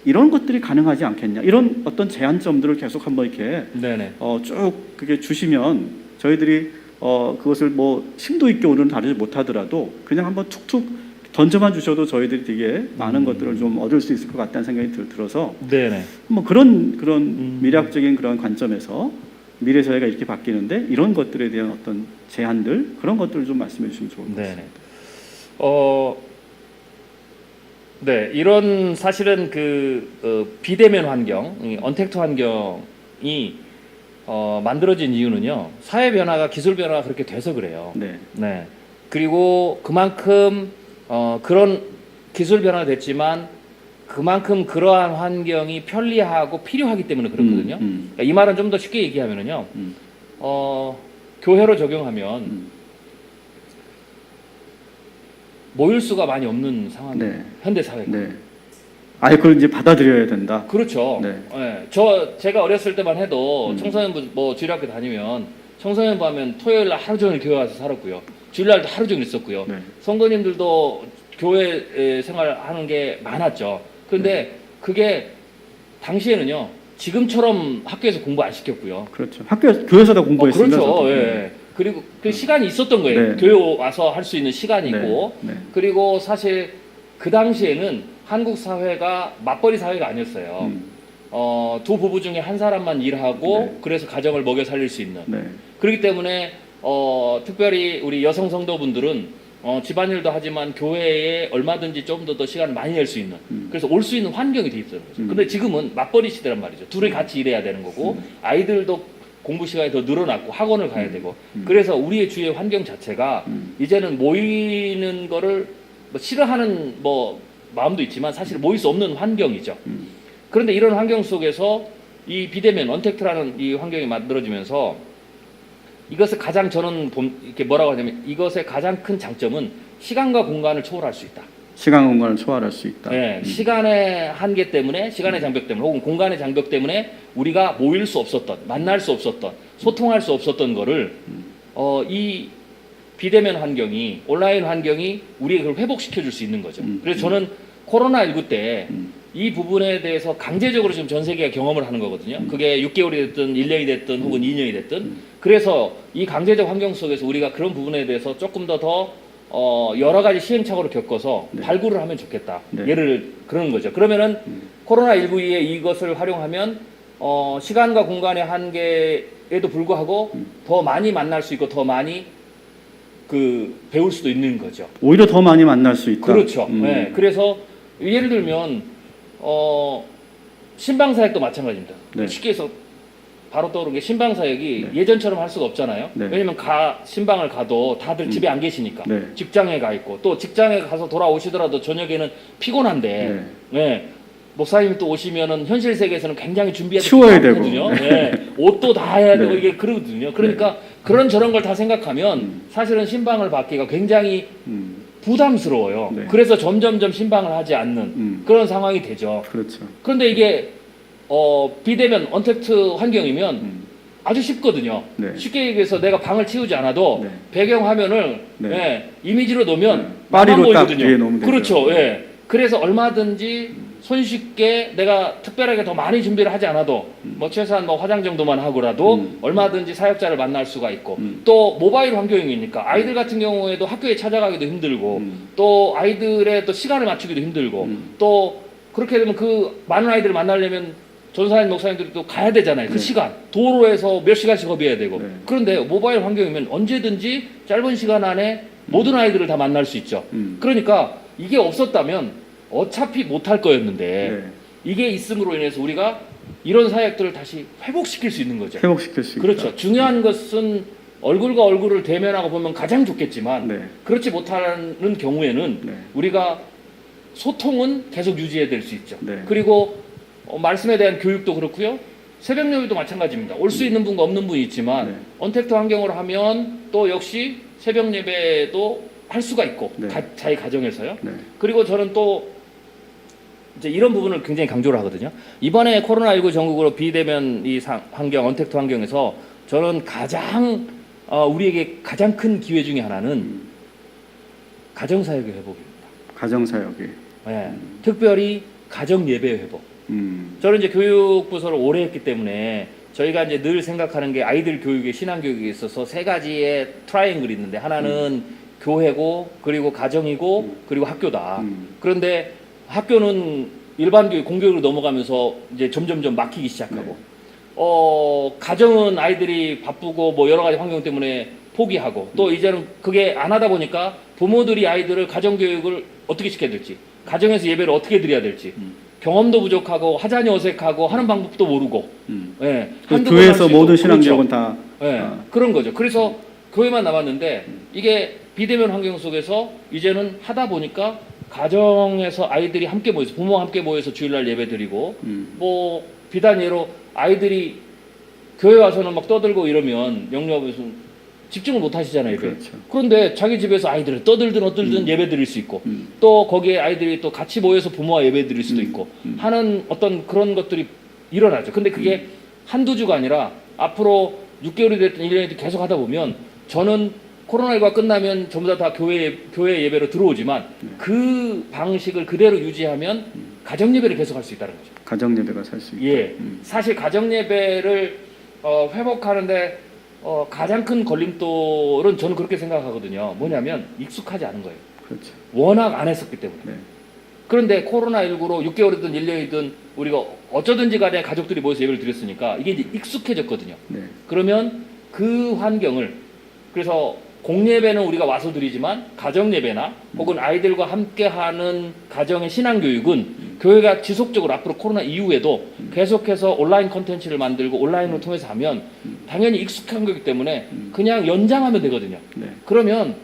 이런 것들이 가능하지 않겠냐. 이런 어떤 제한점들을 계속 한번 이렇게 네네. 쭉 그게 주시면 저희들이 그것을 뭐 심도 있게 오늘은 다루지 못하더라도 그냥 한번 툭툭 던져만 주셔도 저희들이 되게 많은 것들을 좀 얻을 수 있을 것 같다는 생각이 들어서 네네. 뭐 그런 미래학적인 그런 관점에서 미래 사회가 이렇게 바뀌는데 이런 것들에 대한 어떤 제한들 그런 것들을 좀 말씀해 주시면 좋을 것 같습니다. 네네. 네, 이런 사실은 비대면 환경, 이 언택트 환경이 만들어진 이유는요. 사회 변화가 기술 변화가 그렇게 돼서 그래요. 네. 네. 그리고 그만큼 그런 기술 변화가 됐지만 그만큼 그러한 환경이 편리하고 필요하기 때문에 그렇거든요. 그러니까 이 말은 좀 더 쉽게 얘기하면은요. 교회로 적용하면 모일 수가 많이 없는 상황이에요. 네. 현대 사회가. 네. 아예 그걸 이제 받아들여야 된다. 그렇죠. 네. 네. 제가 어렸을 때만 해도 청소년부 뭐 주일학교 다니면 청소년부 하면 토요일 날 하루 종일 교회 와서 살았고요. 주일날도 하루 종일 있었고요. 네. 성도님들도 교회 생활하는 게 많았죠. 그런데 그게 당시에는요. 지금처럼 학교에서 공부 안 시켰고요. 그렇죠. 교회에서 다 공부했습니다. 그렇죠. 저도. 예. 그리고 그 시간이 있었던 거예요. 네. 교회 와서 할 수 있는 시간이 네. 있고. 네. 그리고 사실 그 당시에는 한국 사회가 맞벌이 사회가 아니었어요. 두 부부 중에 한 사람만 일하고 네. 그래서 가정을 먹여 살릴 수 있는. 네. 그렇기 때문에 특별히 우리 여성 성도분들은 집안일도 하지만 교회에 얼마든지 좀 더 시간을 많이 낼 수 있는 그래서 올 수 있는 환경이 돼 있어요. 근데 지금은 맞벌이 시대란 말이죠. 둘이 같이 일해야 되는 거고 아이들도 공부 시간이 더 늘어났고 학원을 가야 되고 그래서 우리의 주위의 환경 자체가 이제는 모이는 거를 뭐 싫어하는 뭐 마음도 있지만 사실 모일 수 없는 환경이죠. 그런데 이런 환경 속에서 이 비대면 언택트라는 이 환경이 만들어지면서 이것을 가장 저는 이렇게 뭐라고 하냐면 이것의 가장 큰 장점은 시간과 공간을 초월할 수 있다. 시간 공간을 초월할 수 있다. 네, 시간의 한계 때문에 시간의 장벽 때문에 혹은 공간의 장벽 때문에 우리가 모일 수 없었던 만날 수 없었던 소통할 수 없었던 거를 이 비대면 환경이 온라인 환경이 우리에게 그걸 회복시켜 줄 수 있는 거죠. 그래서 저는 코로나19 때 이 부분에 대해서 강제적으로 지금 전 세계가 경험을 하는 거거든요. 그게 6개월이 됐든 1년이 됐든 혹은 2년이 됐든 그래서 이 강제적 환경 속에서 우리가 그런 부분에 대해서 조금 더 여러 가지 시행착오를 겪어서 네. 발굴을 하면 좋겠다. 네. 예를 그러는 거죠. 그러면은 코로나19 이에 이것을 활용하면 시간과 공간의 한계에도 불구하고 더 많이 만날 수 있고 더 많이 배울 수도 있는 거죠. 오히려 더 많이 만날 수 있다. 그렇죠. 네. 그래서 예를 들면 신방사역도 마찬가지입니다. 네. 쉽게 해서 바로 떠오른 게 신방사역이 네. 예전처럼 할 수가 없잖아요. 네. 왜냐면 신방을 가도 다들 집에 안 계시니까 네. 직장에 가 있고 또 직장에 가서 돌아오시더라도 저녁에는 피곤한데 네. 목사님이 또 오시면은 현실 세계에서는 굉장히 준비해야 치워야 되고. 되거든요. 네. 옷도 다 해야 되고 네. 이게 그러거든요. 그러니까 그런 저런 걸 다 생각하면 사실은 신방을 받기가 굉장히 부담스러워요. 네. 그래서 점점점 신방을 하지 않는 그런 상황이 되죠. 그렇죠. 그런데 이게 비대면 언택트 환경이면 아주 쉽거든요. 네. 쉽게 얘기해서 내가 방을 치우지 않아도 네. 배경 화면을 네. 예, 이미지로 놓으면 네. 파리로 딱 보이거든요. 위에 놓으면 되죠. 그렇죠. 예. 그래서 얼마든지 손쉽게 내가 특별하게 더 많이 준비를 하지 않아도 뭐 최소한 뭐 화장 정도만 하고라도 얼마든지 사역자를 만날 수가 있고 또 모바일 환경이니까 아이들 같은 경우에도 학교에 찾아가기도 힘들고 또 아이들의 또 시간을 맞추기도 힘들고 또 그렇게 되면 그 많은 아이들을 만나려면 전사님 목사님들이 또 가야 되잖아요. 그 시간 도로에서 몇 시간씩 허비해야 되고 그런데 모바일 환경이면 언제든지 짧은 시간 안에 모든 아이들을 다 만날 수 있죠. 그러니까 이게 없었다면 어차피 못할 거였는데 네. 이게 있음으로 인해서 우리가 이런 사역들을 다시 회복시킬 수 있는 거죠. 회복시킬 수 있다. 그렇죠. 중요한 것은 얼굴과 얼굴을 대면하고 보면 가장 좋겠지만 네. 그렇지 못하는 경우에는 네. 우리가 소통은 계속 유지해야 될 수 있죠. 네. 그리고 말씀에 대한 교육도 그렇고요. 새벽 예배도 마찬가지입니다. 올 수 있는 분과 없는 분이 있지만 네. 언택트 환경으로 하면 또 역시 새벽 예배도 할 수가 있고 네. 자기 가정에서요. 네. 그리고 저는 또 이제 이런 부분을 굉장히 강조를 하거든요. 이번에 코로나19 전국으로 비대면 이 환경, 언택트 환경에서 저는 가장 우리에게 가장 큰 기회 중에 하나는 가정사역의 회복입니다. 가정사역이. 네. 특별히 가정 예배 회복. 저는 이제 교육부서를 오래 했기 때문에 저희가 이제 늘 생각하는 게 아이들 교육에 신앙 교육에 있어서 세 가지의 트라이앵글이 있는데 하나는 교회고 그리고 가정이고 그리고 학교다. 그런데 학교는 일반 교육 공교육으로 넘어가면서 이제 점점점 막히기 시작하고 가정은 아이들이 바쁘고 뭐 여러 가지 환경 때문에 포기하고 또 이제는 그게 안 하다 보니까 부모들이 아이들을 가정 교육을 어떻게 시켜야 될지 가정에서 예배를 어떻게 드려야 될지 경험도 부족하고 하자니 어색하고 하는 방법도 모르고 예, 그 한두 번 교회에서 할 수 모든 있고, 신앙교육은 그렇죠. 다 예, 그런 거죠. 그래서 교회만 남았는데 이게 비대면 환경 속에서 이제는 하다 보니까 가정에서 아이들이 함께 모여서 부모가 함께 모여서 주일날 예배 드리고 뭐 비단 예로 아이들이 교회 와서는 막 떠들고 이러면 영유아버지 집중을 못 하시잖아요, 예배. 그렇죠. 그런데 자기 집에서 아이들을 떠들든 예배 드릴 수 있고 또 거기에 아이들이 또 같이 모여서 부모와 예배 드릴 수도 있고 하는 어떤 그런 것들이 일어나죠. 근데 그게 한두 주가 아니라 앞으로 6개월이 됐든 1년이 됐든 계속 하다 보면 저는 코로나19가 끝나면 전부 다 교회 예배로 들어오지만 그 방식을 그대로 유지하면 가정 예배를 계속 할 수 있다는 거죠. 가정 예배가 살 수 있다. 예. 사실 가정 예배를 회복하는데 가장 큰 걸림돌은 저는 그렇게 생각하거든요. 뭐냐면 익숙하지 않은 거예요. 그렇죠. 워낙 안 했었기 때문에. 네. 그런데 코로나19로 6개월이든 1년이든 우리가 어쩌든지 간에 가족들이 모여서 예배를 드렸으니까 이게 이제 익숙해졌거든요. 네. 그러면 그 환경을 그래서 공예배는 우리가 와서 드리지만 가정예배나 혹은 아이들과 함께하는 가정의 신앙교육은 교회가 지속적으로 앞으로 코로나 이후에도 계속해서 온라인 콘텐츠를 만들고 온라인으로 통해서 하면 당연히 익숙한 거기 때문에 그냥 연장하면 되거든요. 네. 그러면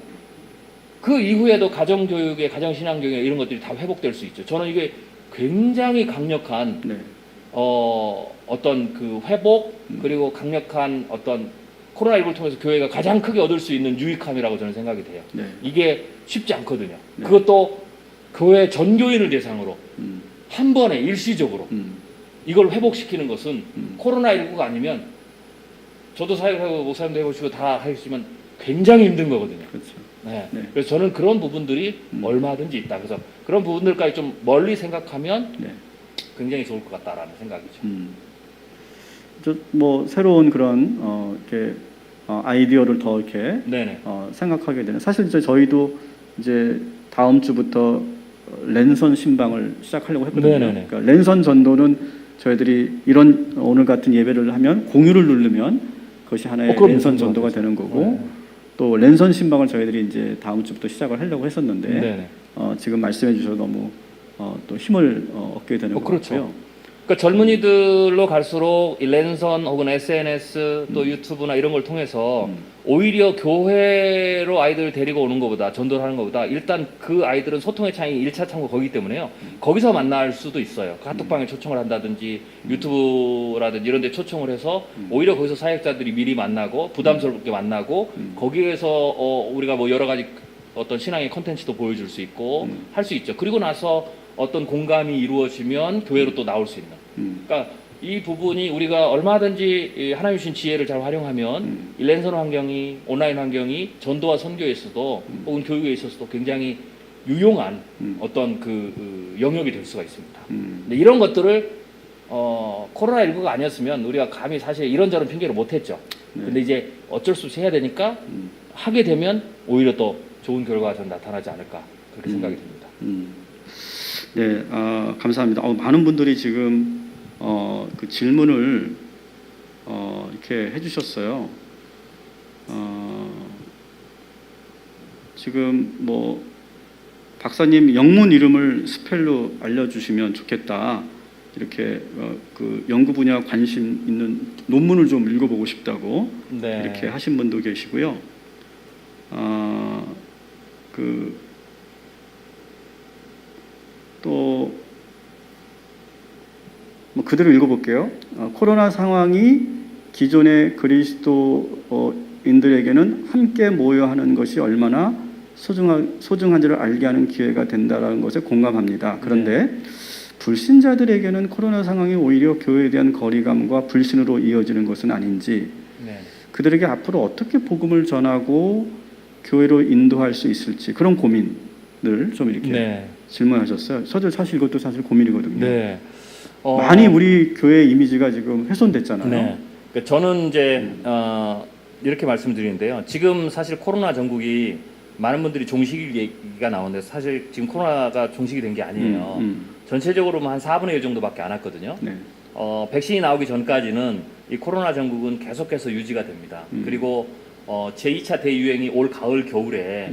그 이후에도 가정교육에 가정신앙교육에 이런 것들이 다 회복될 수 있죠. 저는 이게 굉장히 강력한 네. 어떤 그 회복 그리고 강력한 어떤 코로나19를 통해서 교회가 가장 크게 얻을 수 있는 유익함이라고 저는 생각이 돼요. 네. 이게 쉽지 않거든요. 네. 그것도 교회 전교인을 대상으로 한 번에 일시적으로 이걸 회복시키는 것은 코로나19가 아니면 저도 사역하고 목사님도 해보시고 다 하시면 굉장히 힘든 거거든요. 그렇죠. 네. 네. 그래서 저는 그런 부분들이 얼마든지 있다. 그래서 그런 부분들까지 좀 멀리 생각하면 네. 굉장히 좋을 것 같다라는 생각이죠. 뭐 새로운 그런 이렇게 아이디어를 더 이렇게 네네. 생각하게 되는. 사실 이제 저희도 이제 다음 주부터 랜선 신방을 시작하려고 했거든요. 네네네. 그러니까 랜선 전도는 저희들이 이런 오늘 같은 예배를 하면 공유를 누르면 그것이 하나의 그럼요. 랜선 전도가 되는 거고 네. 또 랜선 신방을 저희들이 이제 다음 주부터 시작을 하려고 했었는데 네네. 지금 말씀해 주셔서 너무 또 힘을 얻게 되는 것 그렇죠. 같고요. 그러니까 젊은이들로 갈수록 이 랜선 혹은 SNS 또 유튜브나 이런 걸 통해서 오히려 교회로 아이들을 데리고 오는 것보다 전도를 하는 것보다 일단 그 아이들은 소통의 창이 1차 창구 거기 때문에요. 거기서 만날 수도 있어요. 카톡방에 초청을 한다든지 유튜브라든지 이런 데 초청을 해서 오히려 거기서 사역자들이 미리 만나고 부담스럽게 만나고 거기에서 우리가 뭐 여러 가지 어떤 신앙의 컨텐츠도 보여줄 수 있고 할 수 있죠. 그리고 나서 어떤 공감이 이루어지면 교회로 또 나올 수 있는. 그러니까 이 부분이 우리가 얼마든지 하나님 주신 지혜를 잘 활용하면 이 랜선 환경이 온라인 환경이 전도와 선교에 있어도 혹은 교육에 있어서도 굉장히 유용한 어떤 그 영역이 될 수가 있습니다. 근데 이런 것들을 코로나19가 아니었으면 우리가 감히 사실 이런저런 핑계를 못했죠. 근데 이제 어쩔 수 없이 해야 되니까 하게 되면 오히려 또 좋은 결과가 좀 나타나지 않을까 그렇게 생각이 듭니다. 네, 감사합니다. 많은 분들이 지금 그 질문을 이렇게 해주셨어요. 지금 뭐 박사님 영문 이름을 스펠로 알려주시면 좋겠다. 이렇게 그 연구 분야 관심 있는 논문을 좀 읽어보고 싶다고 네. 이렇게 하신 분도 계시고요. 또 뭐 그대로 읽어볼게요. 코로나 상황이 기존의 그리스도인들에게는 함께 모여 하는 것이 얼마나 소중한지를 알게 하는 기회가 된다는 것에 공감합니다. 그런데 불신자들에게는 코로나 상황이 오히려 교회에 대한 거리감과 불신으로 이어지는 것은 아닌지, 네. 그들에게 앞으로 어떻게 복음을 전하고 교회로 인도할 수 있을지 그런 고민을 좀 이렇게 네. 질문하셨어요. 저도 사실 이것도 사실 고민이거든요. 네. 많이 우리 교회 이미지가 지금 훼손됐잖아요. 네. 그러니까 저는 이제 이렇게 말씀드리는데요. 지금 사실 코로나 전국이 많은 분들이 종식 얘기가 나오는데 사실 지금 코로나가 종식이 된 게 아니에요. 전체적으로만 한 4분의 1 정도밖에 안 왔거든요. 네. 백신이 나오기 전까지는 이 코로나 전국은 계속해서 유지가 됩니다. 그리고 제2차 대유행이 올 가을 겨울에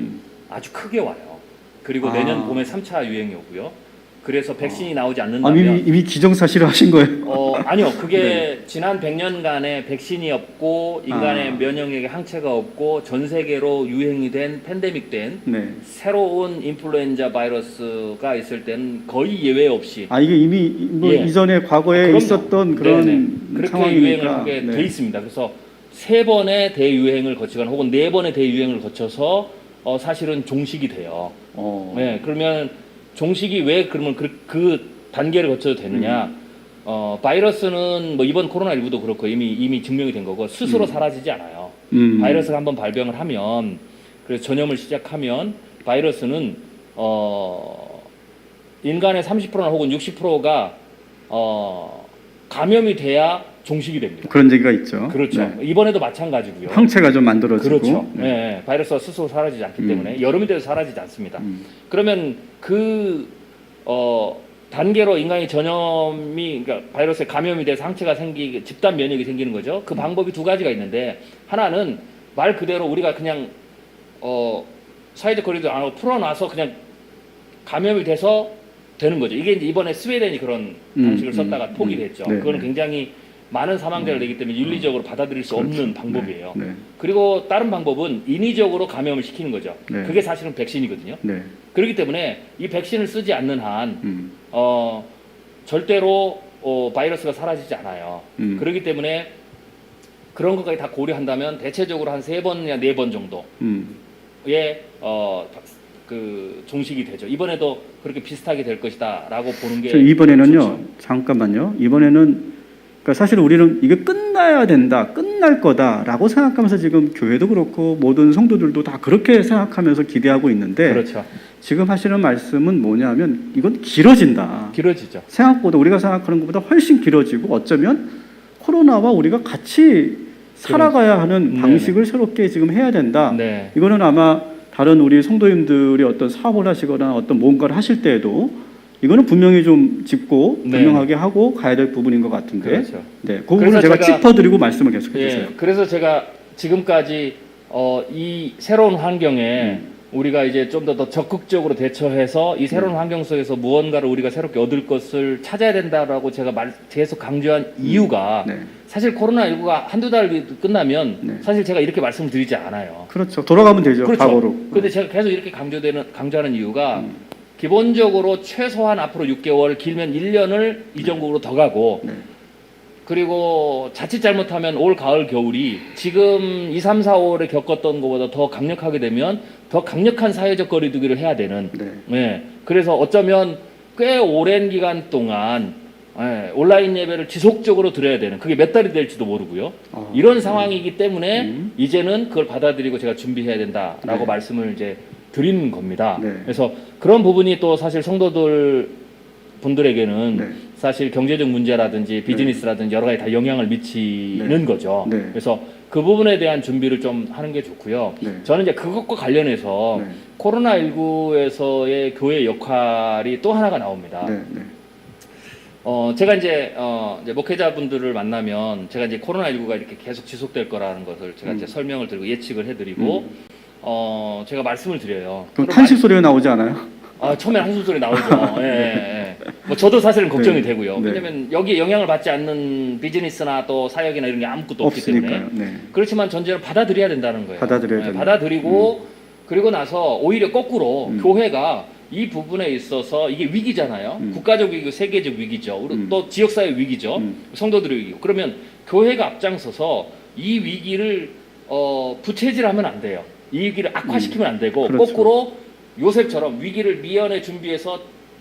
아주 크게 와요. 그리고 내년 봄에 3차 유행이 오고요. 그래서 백신이 나오지 않는다면 이미 기정사실을 하신 거예요? 아니요. 그게 네. 지난 100년간의 백신이 없고 인간의 면역력에 항체가 없고 전 세계로 유행이 된 팬데믹 된 네. 새로운 인플루엔자 바이러스가 있을 때는 거의 예외 없이 이게 이미 뭐 예. 이전에 과거에 그럼요. 있었던 그런 네네. 그렇게 상황이니까. 유행을 하게 돼 있습니다. 그래서 3번의 대유행을 거치거나 혹은 4번의 대유행을 거쳐서 사실은 종식이 돼요. 네, 그러면 종식이 왜 그러면 그 단계를 거쳐도 되느냐? 바이러스는 뭐 이번 코로나19도 그렇고 이미 증명이 된 거고 스스로 사라지지 않아요. 바이러스가 한번 발병을 하면 그래서 전염을 시작하면 바이러스는 인간의 30%나 혹은 60%가 감염이 돼야 종식이 됩니다. 그런 얘기가 있죠. 그렇죠. 네. 이번에도 마찬가지고요. 항체가 좀 만들어지고. 그렇죠. 네. 네. 바이러스가 스스로 사라지지 않기 때문에 여름이 돼도 사라지지 않습니다. 그러면 단계로 인간이 전염이 그러니까 바이러스에 감염이 돼서 항체가 생기게 집단 면역이 생기는 거죠. 그 방법이 2가지가 있는데 하나는 말 그대로 우리가 그냥 사회적 거리도 안 하고 풀어놔서 그냥 감염이 돼서 되는 거죠. 이게 이제 이번에 스웨덴이 그런 방식을 썼다가 포기를 했죠. 네, 그거는 네. 굉장히 많은 사망자를 내기 때문에 윤리적으로 받아들일 수 그렇죠. 없는 방법이에요. 네. 그리고 다른 방법은 인위적으로 감염을 시키는 거죠. 네. 그게 사실은 백신이거든요. 네. 그렇기 때문에 이 백신을 쓰지 않는 한 절대로 바이러스가 사라지지 않아요. 그렇기 때문에 그런 것까지 다 고려한다면 대체적으로 한 3번이나 4번 정도의 그 종식이 되죠. 이번에도 그렇게 비슷하게 될 것이다라고 보는 게 이번에는요. 좋죠. 잠깐만요. 이번에는 그러니까 사실 우리는 이게 끝나야 된다, 끝날 거다라고 생각하면서 지금 교회도 그렇고 모든 성도들도 다 그렇게 생각하면서 기대하고 있는데 그렇죠. 지금 하시는 말씀은 뭐냐면 이건 길어진다. 길어지죠. 생각보다 우리가 생각하는 것보다 훨씬 길어지고 어쩌면 코로나와 우리가 같이 살아가야 하는 네네. 방식을 새롭게 지금 해야 된다. 네. 이거는 아마 다른 우리 성도님들이 어떤 사업을 하시거나 어떤 뭔가를 하실 때에도 이거는 분명히 좀 짚고 네. 분명하게 하고 가야 될 부분인 것 같은데, 그렇죠. 네, 그 부분을 제가 짚어드리고 말씀을 계속해 주세요. 그래서 제가 지금까지 이 새로운 환경에 우리가 이제 좀 더 적극적으로 대처해서 이 새로운 환경 속에서 무언가를 우리가 새롭게 얻을 것을 찾아야 된다라고 제가 계속 강조한 이유가 네. 사실 코로나19가 한두 달 끝나면 네. 사실 제가 이렇게 말씀드리지 않아요. 그렇죠. 돌아가면 되죠. 그렇죠. 과거로. 근데 제가 계속 이렇게 강조하는 이유가 기본적으로 최소한 앞으로 6개월, 길면 1년을 이전국으로 더 가고 네. 그리고 자칫 잘못하면 올 가을 겨울이 지금 2, 3, 4월에 겪었던 것보다 더 강력하게 되면 더 강력한 사회적 거리두기를 해야 되는 네. 네. 그래서 어쩌면 꽤 오랜 기간 동안 온라인 예배를 지속적으로 드려야 되는 그게 몇 달이 될지도 모르고요. 이런 상황이기 때문에 이제는 그걸 받아들이고 제가 준비해야 된다라고 네. 말씀을 이제 드리는 겁니다. 네. 그래서 그런 부분이 또 사실 성도들 분들에게는 네. 사실 경제적 문제라든지 비즈니스라든지 여러 가지 다 영향을 미치는 네. 거죠. 네. 그래서 그 부분에 대한 준비를 좀 하는 게 좋고요. 네. 저는 이제 그것과 관련해서 네. 코로나19에서의 교회 역할이 또 하나가 나옵니다. 네. 네. 제가 이제 목회자분들을 만나면 제가 이제 코로나19가 이렇게 계속 지속될 거라는 것을 제가 이제 설명을 드리고 예측을 해드리고 제가 말씀을 드려요. 그럼 탄식 소리가 나오지 않아요? 처음에 한숨 소리 나오죠. 뭐 저도 사실은 걱정이 네. 되고요. 네. 왜냐면 여기에 영향을 받지 않는 비즈니스나 또 사역이나 이런 게 아무것도 없기 때문에. 없으니까요. 네. 그렇지만 전제는 받아들여야 된다는 거예요. 받아들여야 된다. 받아들이고 그리고 나서 오히려 거꾸로 교회가 이 부분에 있어서 이게 위기잖아요. 국가적 위기고 세계적 위기죠. 또 지역사회 위기죠. 성도들의 위기고. 그러면 교회가 앞장서서 이 위기를 부채질하면 안 돼요. 이 위기를 악화시키면 안 되고 그렇죠. 거꾸로 요셉처럼 위기를 미연에 준비해서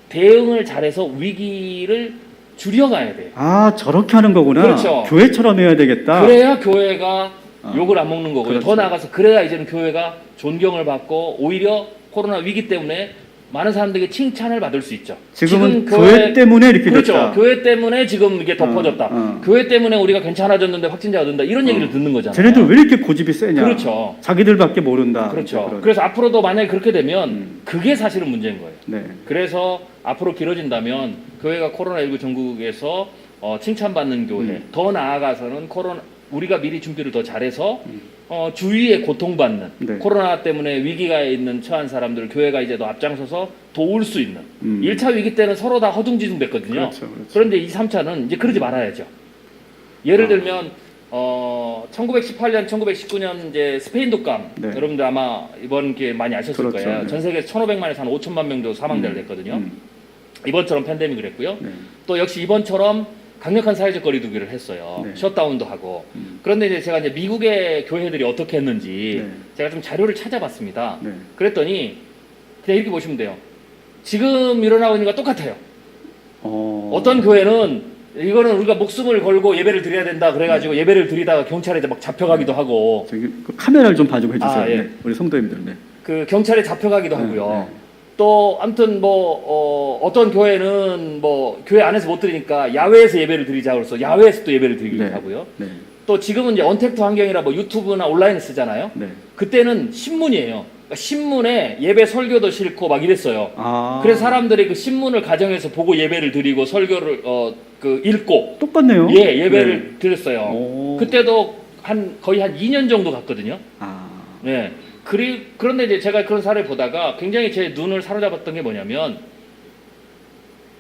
대응을 잘해서 위기를 줄여가야 돼요. 아, 저렇게 하는 거구나. 그렇죠. 교회처럼 해야 되겠다. 그래야 교회가 아, 욕을 안 먹는 거고요. 그렇죠. 더 나아가서 그래야 이제는 교회가 존경을 받고 오히려 코로나 위기 때문에 많은 사람들에게 칭찬을 받을 수 있죠. 지금은 교회 때문에 이렇게 그렇죠. 됐다. 교회 때문에 지금 이게 덮어졌다. 교회 때문에 우리가 괜찮아졌는데 확진자가 는다. 이런 얘기를 듣는 거잖아요. 쟤네들 왜 이렇게 고집이 세냐. 그렇죠. 자기들밖에 모른다. 그렇죠. 그런. 그래서 앞으로도 만약에 그렇게 되면 그게 사실은 문제인 거예요. 네. 그래서 앞으로 길어진다면 교회가 코로나19 전국에서 칭찬받는 교회, 더 나아가서는 우리가 미리 준비를 더 잘해서 주위에 고통받는 네. 코로나 때문에 위기가 있는 처한 사람들을 교회가 이제 더 앞장서서 도울 수 있는 1차 위기 때는 서로 다 허둥지둥 됐거든요. 그렇죠, 그렇죠. 그런데 2, 3차는 이제 그러지 말아야죠. 예를 들면 1918년, 1919년 이제 스페인 독감 네. 여러분들 아마 이번 기회에 많이 아셨을 그렇죠, 거예요. 네. 전 세계에서 1,500만에서 한 5천만 명 정도 사망자를 냈거든요. 이번처럼 팬데믹을 했고요. 네. 또 역시 이번처럼 강력한 사회적 거리두기를 했어요. 네. 셧다운도 하고. 그런데 이제 제가 이제 미국의 교회들이 어떻게 했는지 네. 제가 좀 자료를 찾아봤습니다. 네. 그랬더니 그냥 이렇게 보시면 돼요. 지금 일어나고 있는 거 똑같아요. 어떤 교회는 이거는 우리가 목숨을 걸고 예배를 드려야 된다 그래가지고 예배를 드리다가 경찰에 이제 막 잡혀가기도 하고 저기 그 카메라를 좀 봐주고 해주세요. 아, 예. 네. 우리 성도님들. 네. 그 경찰에 잡혀가기도 네, 하고요. 네. 또 아무튼 뭐 어떤 교회는 뭐 교회 안에서 못 드리니까 야외에서 예배를 드리자 그래서 야외에서 또 예배를 드리기도 네. 하고요. 네. 또 지금은 이제 언택트 환경이라 뭐 유튜브나 온라인 쓰잖아요. 네. 그때는 신문이에요. 그러니까 신문에 예배 설교도 싫고 막 이랬어요. 아. 그래서 사람들이 그 신문을 가정에서 보고 예배를 드리고 설교를 그 읽고 똑같네요. 예배를 드렸어요. 오. 그때도 거의 한 2년 정도 갔거든요. 아. 네. 그런데 이제 제가 그런 사례를 보다가 굉장히 제 눈을 사로잡았던 게 뭐냐면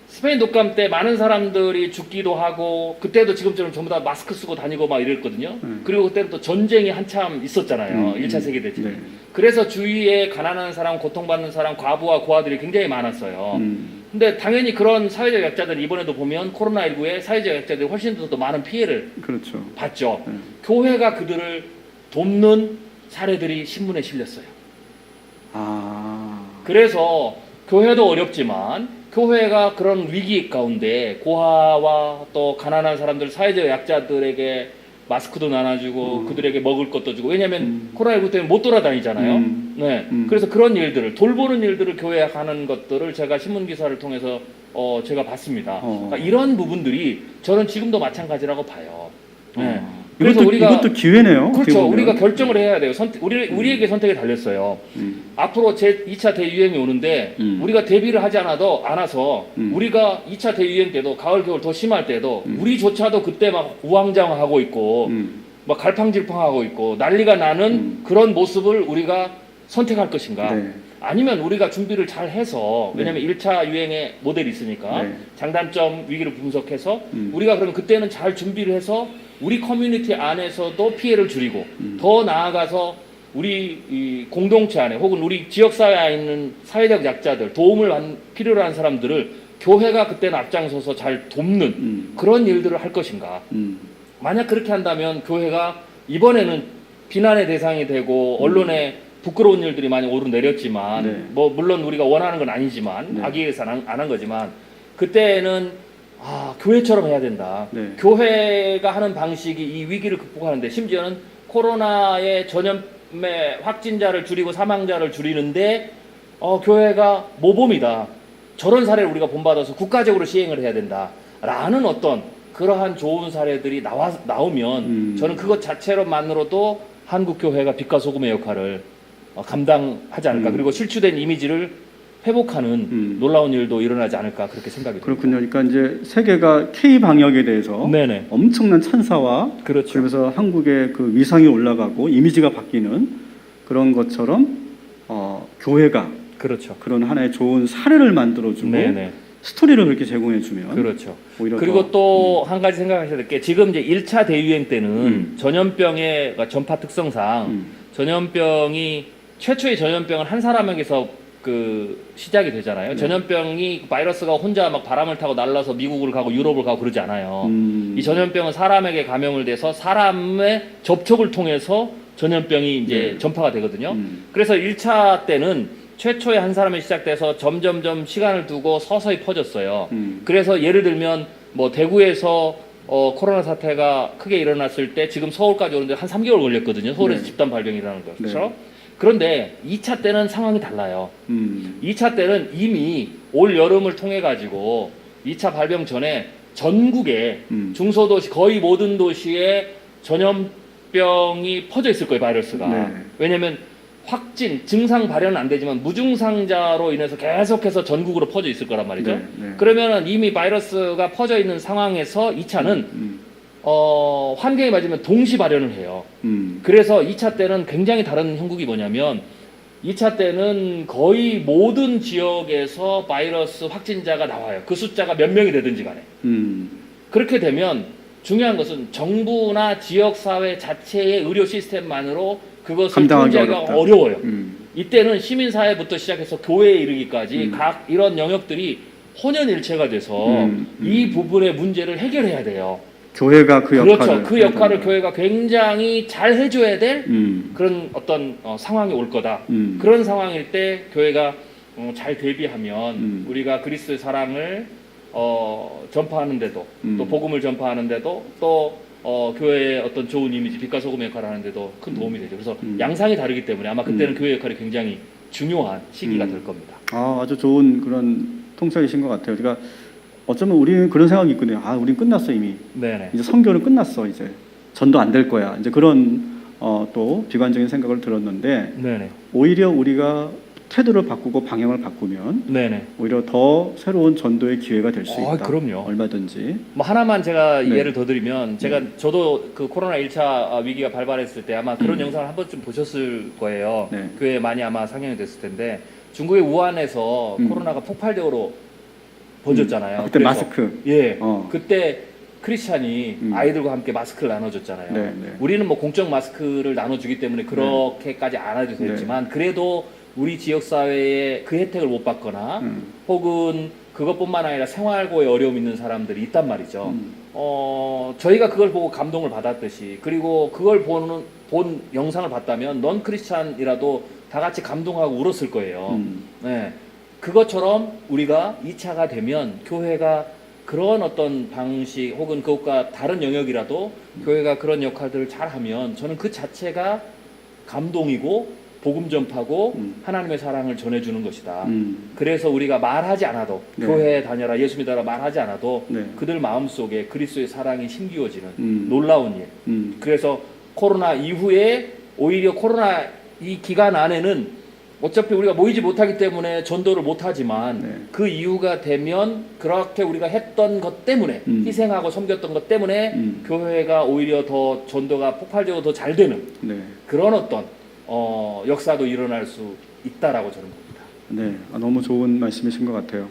스페인 독감 때 많은 사람들이 죽기도 하고 그때도 지금처럼 전부 다 마스크 쓰고 다니고 막 이랬거든요. 그리고 그때는 또 전쟁이 한참 있었잖아요. 1차 세계대전이. 네. 그래서 주위에 가난한 사람, 고통받는 사람, 과부와 고아들이 굉장히 많았어요. 근데 당연히 그런 사회적 약자들이 이번에도 보면 코로나19에 사회적 약자들이 훨씬 더 많은 피해를 그렇죠. 봤죠. 네. 교회가 그들을 돕는 사례들이 신문에 실렸어요. 아. 그래서 교회도 어렵지만 교회가 그런 위기 가운데 고아와 또 가난한 사람들, 사회적 약자들에게 마스크도 나눠주고 그들에게 먹을 것도 주고 왜냐하면 코로나19 때문에 못 돌아다니잖아요. 네. 그래서 그런 일들을 돌보는 일들을 교회가 하는 것들을 제가 신문 기사를 통해서 제가 봤습니다. 그러니까 이런 부분들이 저는 지금도 마찬가지라고 봐요. 네. 그래서 이것도 기회네요. 그렇죠. 우리가 결정을 해야 돼요. 우리에게 선택이 달렸어요. 앞으로 제 2차 대유행이 오는데 우리가 대비를 하지 않아서 우리가 2차 대유행 때도 가을 겨울 더 심할 때도 우리조차도 그때 막 우왕좌왕하고 있고 막 갈팡질팡하고 있고 난리가 나는 그런 모습을 우리가 선택할 것인가? 네. 아니면 우리가 준비를 잘 해서 왜냐면 1차 유행의 모델이 있으니까 네. 장단점 위기를 분석해서 우리가 그러면 그때는 잘 준비를 해서 우리 커뮤니티 안에서도 피해를 줄이고 더 나아가서 우리 이 공동체 안에 혹은 우리 지역사회에 있는 사회적 약자들 도움을 필요로 하는 사람들을 교회가 그때는 앞장서서 잘 돕는 그런 일들을 할 것인가. 만약 그렇게 한다면 교회가 이번에는 비난의 대상이 되고 언론에 부끄러운 일들이 많이 오르내렸지만 네. 뭐 물론 우리가 원하는 건 아니지만 네. 하기 위해서 안 한 거지만 그때는 교회처럼 해야 된다. 네. 교회가 하는 방식이 이 위기를 극복하는데 심지어는 코로나의 전염의 확진자를 줄이고 사망자를 줄이는데 교회가 모범이다. 저런 사례를 우리가 본받아서 국가적으로 시행을 해야 된다라는 어떤 그러한 좋은 사례들이 나오면 저는 그것 자체로만으로도 한국 교회가 빛과 소금의 역할을 감당하지 않을까. 그리고 실추된 이미지를 회복하는 놀라운 일도 일어나지 않을까 그렇게 생각이 듭니다. 그렇군요. 그러니까 이제 세계가 K 방역에 대해서 네네. 엄청난 찬사와 그렇죠. 그러면서 한국의 그 위상이 올라가고 이미지가 바뀌는 그런 것처럼 교회가 그렇죠. 그런 하나의 좋은 사례를 만들어주고 네네. 스토리를 그렇게 제공해주면 그렇죠. 오히려 그리고 또 한 가지 생각하셔야 될 게 지금 이제 1차 대유행 때는 전염병의 전파 특성상 전염병이 최초의 전염병은 한 사람에게서 시작이 되잖아요. 네. 전염병이 바이러스가 혼자 막 바람을 타고 날라서 미국을 가고 유럽을 가고 그러지 않아요. 이 전염병은 사람에게 감염을 돼서 사람의 접촉을 통해서 전염병이 이제 네. 전파가 되거든요. 그래서 1차 때는 최초의 한 사람이 시작돼서 점점점 시간을 두고 서서히 퍼졌어요. 그래서 예를 들면 뭐 대구에서 코로나 사태가 크게 일어났을 때 지금 서울까지 오는데 한 3개월 걸렸거든요. 서울에서 네. 집단 발병이 일어나는 거죠. 네. 그렇죠? 그런데 2차 때는 상황이 달라요. 2차 때는 이미 올 여름을 통해 가지고 2차 발병 전에 전국에 중소도시 거의 모든 도시에 전염병이 퍼져 있을 거예요, 바이러스가. 네. 왜냐면 확진, 증상 발현은 안 되지만 무증상자로 인해서 계속해서 전국으로 퍼져 있을 거란 말이죠. 네, 네. 그러면은 이미 바이러스가 퍼져 있는 상황에서 2차는 환경에 맞으면 동시 발현을 해요. 그래서 2차 때는 굉장히 다른 형국이 뭐냐면 2차 때는 거의 모든 지역에서 바이러스 확진자가 나와요. 그 숫자가 몇 명이 되든지 간에. 그렇게 되면 중요한 것은 정부나 지역사회 자체의 의료 시스템만으로 그것을 감당하기 통제하기가 어렵다. 어려워요. 이때는 시민사회부터 시작해서 교회에 이르기까지 음. 각 이런 영역들이 혼연일체가 돼서 이 부분의 문제를 해결해야 돼요. 교회가 그 역할을 그렇죠. 그 역할을 해야 교회가 굉장히 잘 해줘야 될 된다. 그런 어떤 상황이 올 거다. 음. 그런 상황일 때 교회가 잘 대비하면 우리가 그리스도의 사랑을 전파하는데도 또 복음을 전파하는데도 또 교회의 어떤 좋은 이미지, 빛과 소금 역할을 하는데도 큰 도움이 되죠. 그래서 양상이 다르기 때문에 아마 그때는 교회 역할이 굉장히 중요한 시기가 될 겁니다. 아주 좋은 그런 통찰이신 것 같아요. 그러니까 어쩌면 우리는 그런 생각이 있거든요. 우린 끝났어 이미. 네네. 이제 선교는 끝났어 이제. 전도 안 될 거야. 이제 그런 또 비관적인 생각을 들었는데 네네. 오히려 우리가 태도를 바꾸고 방향을 바꾸면 네네. 오히려 더 새로운 전도의 기회가 될 수 있다. 그럼요. 얼마든지. 뭐 하나만 제가 네. 예를 더 드리면 저도 그 코로나 1차 위기가 발발했을 때 아마 그런 영상을 한 번쯤 보셨을 거예요. 네. 그게 많이 아마 상영이 됐을 텐데 중국의 우한에서 코로나가 폭발적으로 번졌잖아요. 그때 그래서 마스크. 예. 어. 그때 크리스찬이 아이들과 함께 마스크를 나눠줬잖아요. 네, 네. 우리는 뭐 공적 마스크를 나눠주기 때문에 그렇게까지 안 해도 됐지만 그래도 우리 지역 사회에 그 혜택을 못 받거나 혹은 그것뿐만 아니라 생활고에 어려움 있는 사람들이 있단 말이죠. 저희가 그걸 보고 감동을 받았듯이 그리고 그걸 본 영상을 봤다면 넌 크리스찬이라도 다 같이 감동하고 울었을 거예요. 네. 그것처럼 우리가 2차가 되면 교회가 그런 어떤 방식 혹은 그것과 다른 영역이라도 교회가 그런 역할들을 잘하면 저는 그 자체가 감동이고 복음 전파고 하나님의 사랑을 전해주는 것이다. 그래서 우리가 말하지 않아도 네. 교회에 다녀라 예수 믿어라 말하지 않아도 네. 그들 마음속에 그리스도의 사랑이 심기워지는 놀라운 일. 그래서 코로나 이후에 오히려 코로나 이 기간 안에는 어차피 우리가 모이지 못하기 때문에 전도를 못하지만 네. 그 이유가 되면 그렇게 우리가 했던 것 때문에 희생하고 섬겼던 것 때문에 교회가 오히려 더 전도가 폭발적으로 더 잘 되는 네. 그런 어떤 역사도 일어날 수 있다라고 저는 봅니다. 네, 너무 좋은 말씀이신 것 같아요.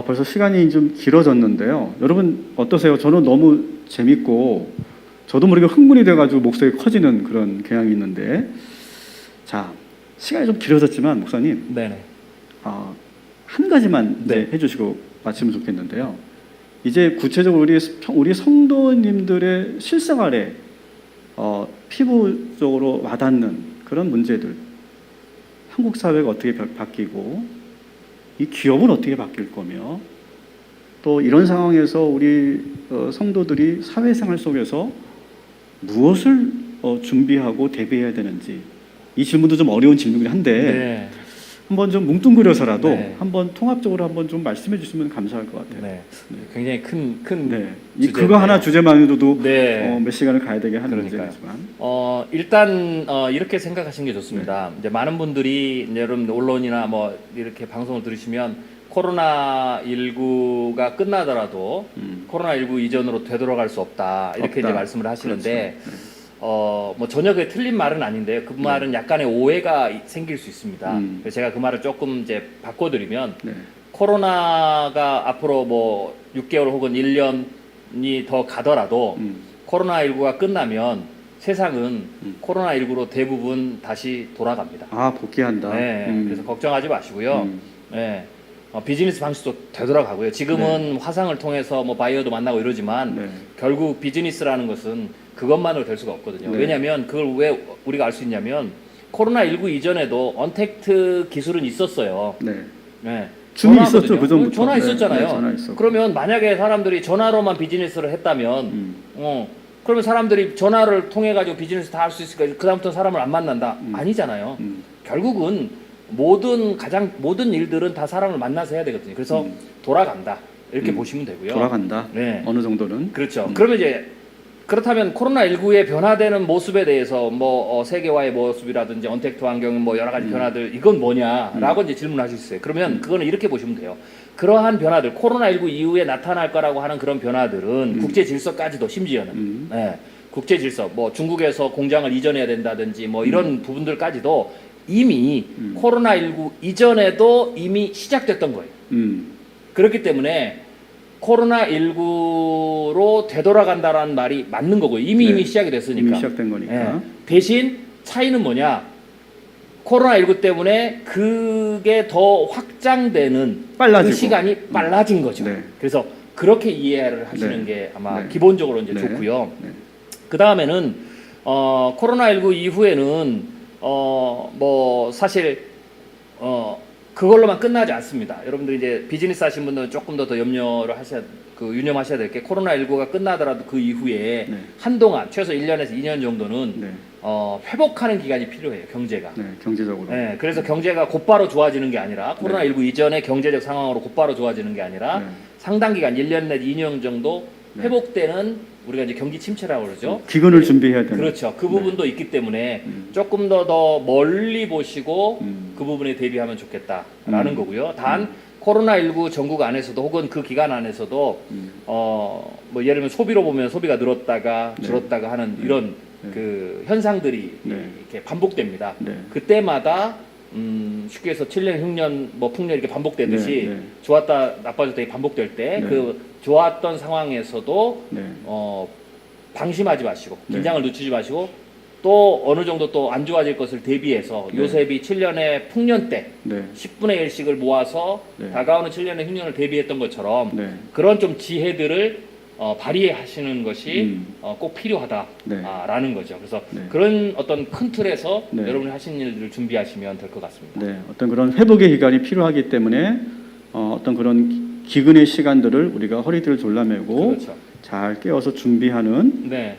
벌써 시간이 좀 길어졌는데요. 여러분 어떠세요? 저는 너무 재밌고 저도 모르게 흥분이 돼가지고 목소리 커지는 그런 경향이 있는데, 자 시간이 좀 길어졌지만 목사님, 네네. 한 가지만 이제 해주시고 마치면 좋겠는데요. 이제 구체적으로 우리 성도님들의 실생활에 피부적으로 와닿는 그런 문제들, 한국 사회가 어떻게 바뀌고 이 기업은 어떻게 바뀔 거며 또 이런 상황에서 우리 성도들이 사회생활 속에서 무엇을 준비하고 대비해야 되는지, 이 질문도 좀 어려운 질문이긴 한데 네. 한번 좀 뭉뚱그려서라도 네. 한번 통합적으로 한번 좀 말씀해 주시면 감사할 것 같아요. 네. 굉장히 큰 네. 주제인데요. 그거 하나 주제만으로도 네. 몇 시간을 가야 되게 하는 그러니까요. 문제지만. 일단 이렇게 생각하시는 게 좋습니다. 이제 많은 분들이 이제 여러분 언론이나 뭐 이렇게 방송을 들으시면 코로나 19가 끝나더라도 코로나 19 이전으로 되돌아갈 수 없다 이렇게 없다. 이제 말씀을 하시는데 그렇죠. 뭐 전혀 그게 틀린 말은 아닌데요. 그 말은 약간의 오해가 생길 수 있습니다. 그래서 제가 그 말을 조금 이제 바꿔드리면 네. 코로나가 앞으로 뭐 6개월 혹은 1년이 더 가더라도 코로나19가 끝나면 세상은 코로나19로 대부분 다시 돌아갑니다. 복귀한다. 네, 그래서 걱정하지 마시고요. 네, 비즈니스 방식도 되돌아가고요. 지금은 화상을 통해서 뭐 바이어도 만나고 이러지만 네. 결국 비즈니스라는 것은 그것만으로 될 수가 없거든요. 네. 왜냐하면 그걸 왜 우리가 알 수 있냐면 코로나19 이전에도 언택트 기술은 있었어요. 네. 네. 줌이 전화거든요. 있었죠, 그 전부터. 전화 네, 있었잖아요. 네, 전화 있었고. 그러면 만약에 사람들이 전화로만 비즈니스를 했다면, 그러면 사람들이 전화를 통해 가지고 비즈니스 다 할 수 있을까? 그 다음부터 사람을 안 만난다? 아니잖아요. 결국은 모든 일들은 다 사람을 만나서 해야 되거든요. 그래서 돌아간다 이렇게 보시면 되고요. 돌아간다. 네. 어느 정도는. 그렇죠. 그러면 이제 그렇다면 코로나19의 변화되는 모습에 대해서 뭐 세계화의 모습이라든지 언택트 환경 뭐 여러 가지 변화들 이건 뭐냐라고 이제 질문하실 수 있어요. 그러면 그거는 이렇게 보시면 돼요. 그러한 변화들 코로나19 이후에 나타날 거라고 하는 그런 변화들은 국제 질서까지도 심지어는 네, 국제 질서 뭐 중국에서 공장을 이전해야 된다든지 뭐 이런 부분들까지도 이미 코로나19 이전에도 이미 시작됐던 거예요. 그렇기 때문에 코로나19로 되돌아간다라는 말이 맞는 거고요. 이미 시작이 됐으니까. 이미 시작된 거니까. 예. 대신 차이는 뭐냐? 코로나19 때문에 그게 더 확장되는 빨라지고. 그 시간이 빨라진 거죠. 네. 그래서 그렇게 이해를 하시는 네. 게 아마 네. 기본적으로 이제 네. 좋고요. 네. 그 다음에는 코로나19 이후에는 뭐 사실 그걸로만 끝나지 않습니다. 여러분들 이제 비즈니스 하시는 분들은 조금 더 유념하셔야 될 게 코로나19가 끝나더라도 그 이후에 네. 한동안 최소 1년에서 2년 정도는 네. 회복하는 기간이 필요해요. 경제가. 네. 경제적으로. 네, 그래서 경제가 곧바로 좋아지는 게 아니라 코로나19 이전의 경제적 상황으로 곧바로 좋아지는 게 아니라 네. 상당 기간 1년 내지 2년 정도 네. 회복되는 우리가 이제 경기 침체라고 그러죠. 기근을 준비해야 되는. 그렇죠. 그 부분도 있기 때문에 조금 더 멀리 보시고 음. 그 부분에 대비하면 좋겠다라는 거고요. 단 코로나19 전국 안에서도 혹은 그 기간 안에서도 뭐 예를 들면 소비로 보면 소비가 늘었다가 네. 줄었다가 하는 이런 네. 그 현상들이 네. 이렇게 반복됩니다. 네. 그때마다 쉽게 해서 7년, 6년, 뭐 풍년 이렇게 반복되듯이 네. 네. 좋았다 나빠졌다 반복될 때 네. 그 좋았던 상황에서도 네. 방심하지 마시고 네. 긴장을 늦추지 마시고 또 어느 정도 또 안 좋아질 것을 대비해서 네. 요셉이 7년의 풍년 때 네. 10분의 1씩을 모아서 네. 다가오는 7년의 흉년을 대비했던 것처럼 네. 그런 좀 지혜들을 발휘하시는 것이 꼭 필요하다라는 네. 거죠. 그래서 네. 그런 어떤 큰 틀에서 네. 여러분이 하신 일들을 준비하시면 될 것 같습니다. 네. 어떤 그런 회복의 기간이 필요하기 때문에 어떤 그런 기근의 시간들을 우리가 허리띠를 졸라매고 그렇죠. 잘 깨워서 준비하는 네.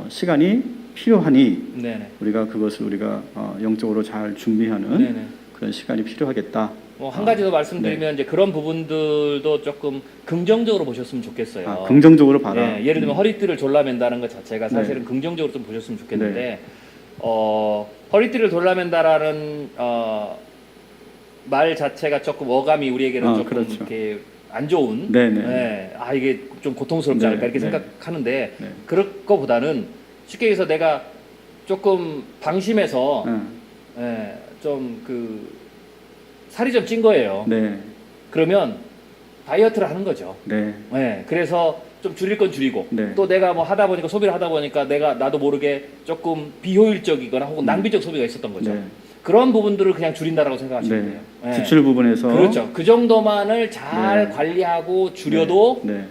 시간이 필요하니 네네. 우리가 그것을 우리가 영적으로 잘 준비하는 네네. 그런 시간이 필요하겠다. 뭐 한 가지 더 말씀드리면 이제 그런 부분들도 조금 긍정적으로 보셨으면 좋겠어요. 긍정적으로 봐라. 예, 예를 들면 허리띠를 졸라맨다는 것 자체가 사실은 긍정적으로 좀 보셨으면 좋겠는데 허리띠를 졸라맨다라는 말 자체가 조금 어감이 우리에게는 조금 그렇죠. 이렇게 안 좋은 네네. 예, 이게 좀 고통스럽지 네, 않을까 이렇게 네. 생각하는데 네. 그럴 거보다는 쉽게 얘기해서 내가 조금 방심해서 좀 그 살이 좀 찐 거예요. 네. 그러면 다이어트를 하는 거죠. 네. 네, 그래서 좀 줄일 건 줄이고 네. 또 내가 뭐 하다 보니까 소비를 하다 보니까 나도 모르게 조금 비효율적이거나 혹은 낭비적 소비가 있었던 거죠. 네. 그런 부분들을 그냥 줄인다라고 생각하시면 돼요. 네. 지출 부분에서 그렇죠. 그 정도만을 잘 네. 관리하고 줄여도 네.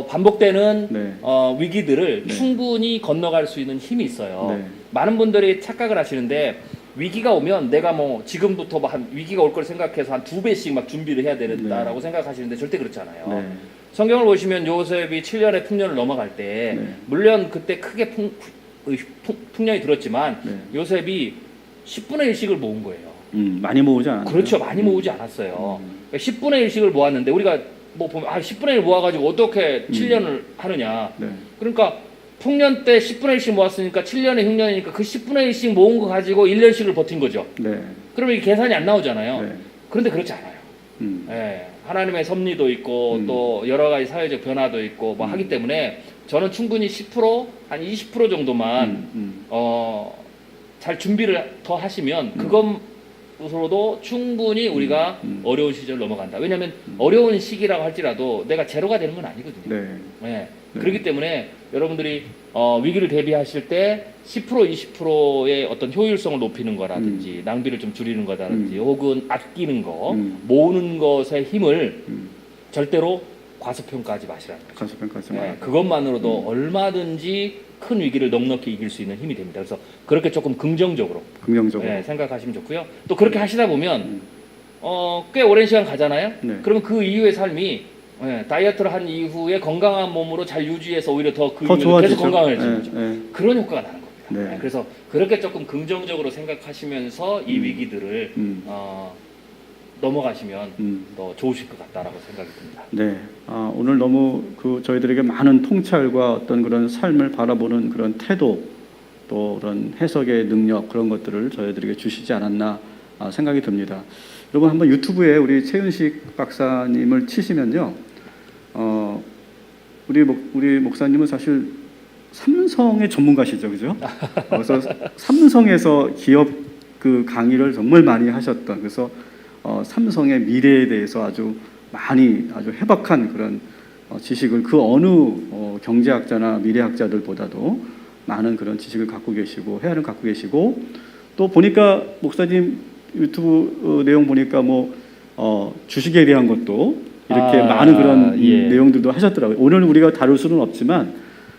반복되는 네. 위기들을 네. 충분히 건너갈 수 있는 힘이 있어요. 네. 많은 분들이 착각을 하시는데 위기가 오면 내가 뭐 지금부터 한 위기가 올 걸 생각해서 한 2배씩 막 준비를 해야 된다라고 생각하시는데 절대 그렇지 않아요. 네. 성경을 보시면 요셉이 7년의 풍년을 넘어갈 때 네. 물론 그때 크게 풍년이 들었지만 네. 요셉이 10분의 1씩을 모은 거예요. 많이 모으지 않았어요. 그렇죠. 많이 모으지 않았어요. 그러니까 10분의 1씩을 모았는데 우리가 뭐 보면 10분의 1 모아가지고 어떻게 7년을 하느냐. 네. 그러니까 풍년 때 10분의 1씩 모았으니까 7년의 흉년이니까 그 10분의 1씩 모은 거 가지고 1년씩을 버틴 거죠. 네. 그러면 이 계산이 안 나오잖아요. 네. 그런데 그렇지 않아요. 예, 하나님의 섭리도 있고 또 여러 가지 사회적 변화도 있고 뭐 하기 때문에 저는 충분히 10%, 한 20% 정도만 잘 준비를 더 하시면 그것으로도 충분히 우리가 어려운 시절을 넘어간다. 왜냐하면 어려운 시기라고 할지라도 내가 제로가 되는 건 아니거든요. 네. 예, 네. 그렇기 때문에 여러분들이 위기를 대비하실 때 10%, 20%의 어떤 효율성을 높이는 거라든지 낭비를 좀 줄이는 거라든지 혹은 아끼는 거, 모으는 것의 힘을 절대로 과소평가하지 마시라는 거죠. 가수평가하지 네, 말고. 그것만으로도 얼마든지 큰 위기를 넉넉히 이길 수 있는 힘이 됩니다. 그래서 그렇게 조금 긍정적으로 긍정적으로. 네, 생각하시면 좋고요. 또 그렇게 하시다 보면 꽤 오랜 시간 가잖아요. 네. 그러면 그 이후의 삶이 다이어트를 한 이후에 건강한 몸으로 잘 유지해서 오히려 더 그 더 이후에 좋아지죠. 계속 건강해지는 예, 거죠. 예. 그런 효과가 나는 겁니다. 네. 네, 그래서 그렇게 조금 긍정적으로 생각하시면서 이 위기들을 넘어가시면 더 좋으실 것 같다라고 생각이 듭니다. 네. 오늘 너무 저희들에게 많은 통찰과 어떤 그런 삶을 바라보는 그런 태도, 또 그런 해석의 능력, 그런 것들을 저희들에게 주시지 않았나 생각이 듭니다. 여러분 한번 유튜브에 우리 최윤식 박사님을 치시면요, 우리 목사님은 사실 삼성의 전문가시죠, 그죠? 그래서 삼성에서 기업 그 강의를 정말 많이 하셨던, 그래서 삼성의 미래에 대해서 아주 많이 아주 해박한 그런 지식을 그 어느 경제학자나 미래학자들보다도 많은 그런 지식을 갖고 계시고 해안을 갖고 계시고, 또 보니까 목사님 유튜브 내용 보니까 뭐 주식에 대한 것도 이렇게 많은 그런 예. 내용들도 하셨더라고요. 오늘 우리가 다룰 수는 없지만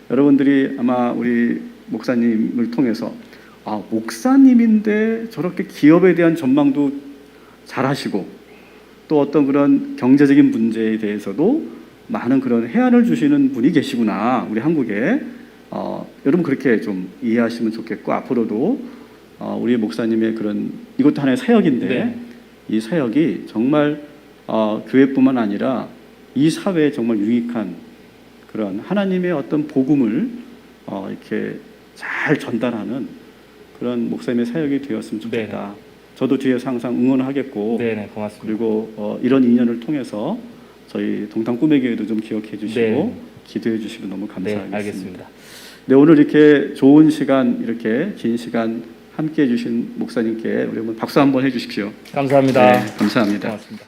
여러분들이 아마 우리 목사님을 통해서 목사님인데 저렇게 기업에 대한 전망도 잘 하시고 또 어떤 그런 경제적인 문제에 대해서도 많은 그런 해안을 주시는 분이 계시구나, 우리 한국에. 여러분 그렇게 좀 이해하시면 좋겠고, 앞으로도 우리 목사님의 그런, 이것도 하나의 사역인데 네. 이 사역이 정말 교회뿐만 아니라 이 사회에 정말 유익한 그런 하나님의 어떤 복음을 이렇게 잘 전달하는 그런 목사님의 사역이 되었으면 좋겠다. 네네. 저도 뒤에서 항상 응원하겠고, 네네, 고맙습니다. 그리고 이런 인연을 통해서 저희 동탄 꿈의 교회도 좀 기억해 주시고 네. 기도해 주시면 너무 감사하겠습니다. 네, 알겠습니다. 네, 오늘 이렇게 좋은 시간, 이렇게 긴 시간 함께 해주신 목사님께 우리 한번 박수 한번 해주십시오. 감사합니다. 네, 감사합니다. 고맙습니다.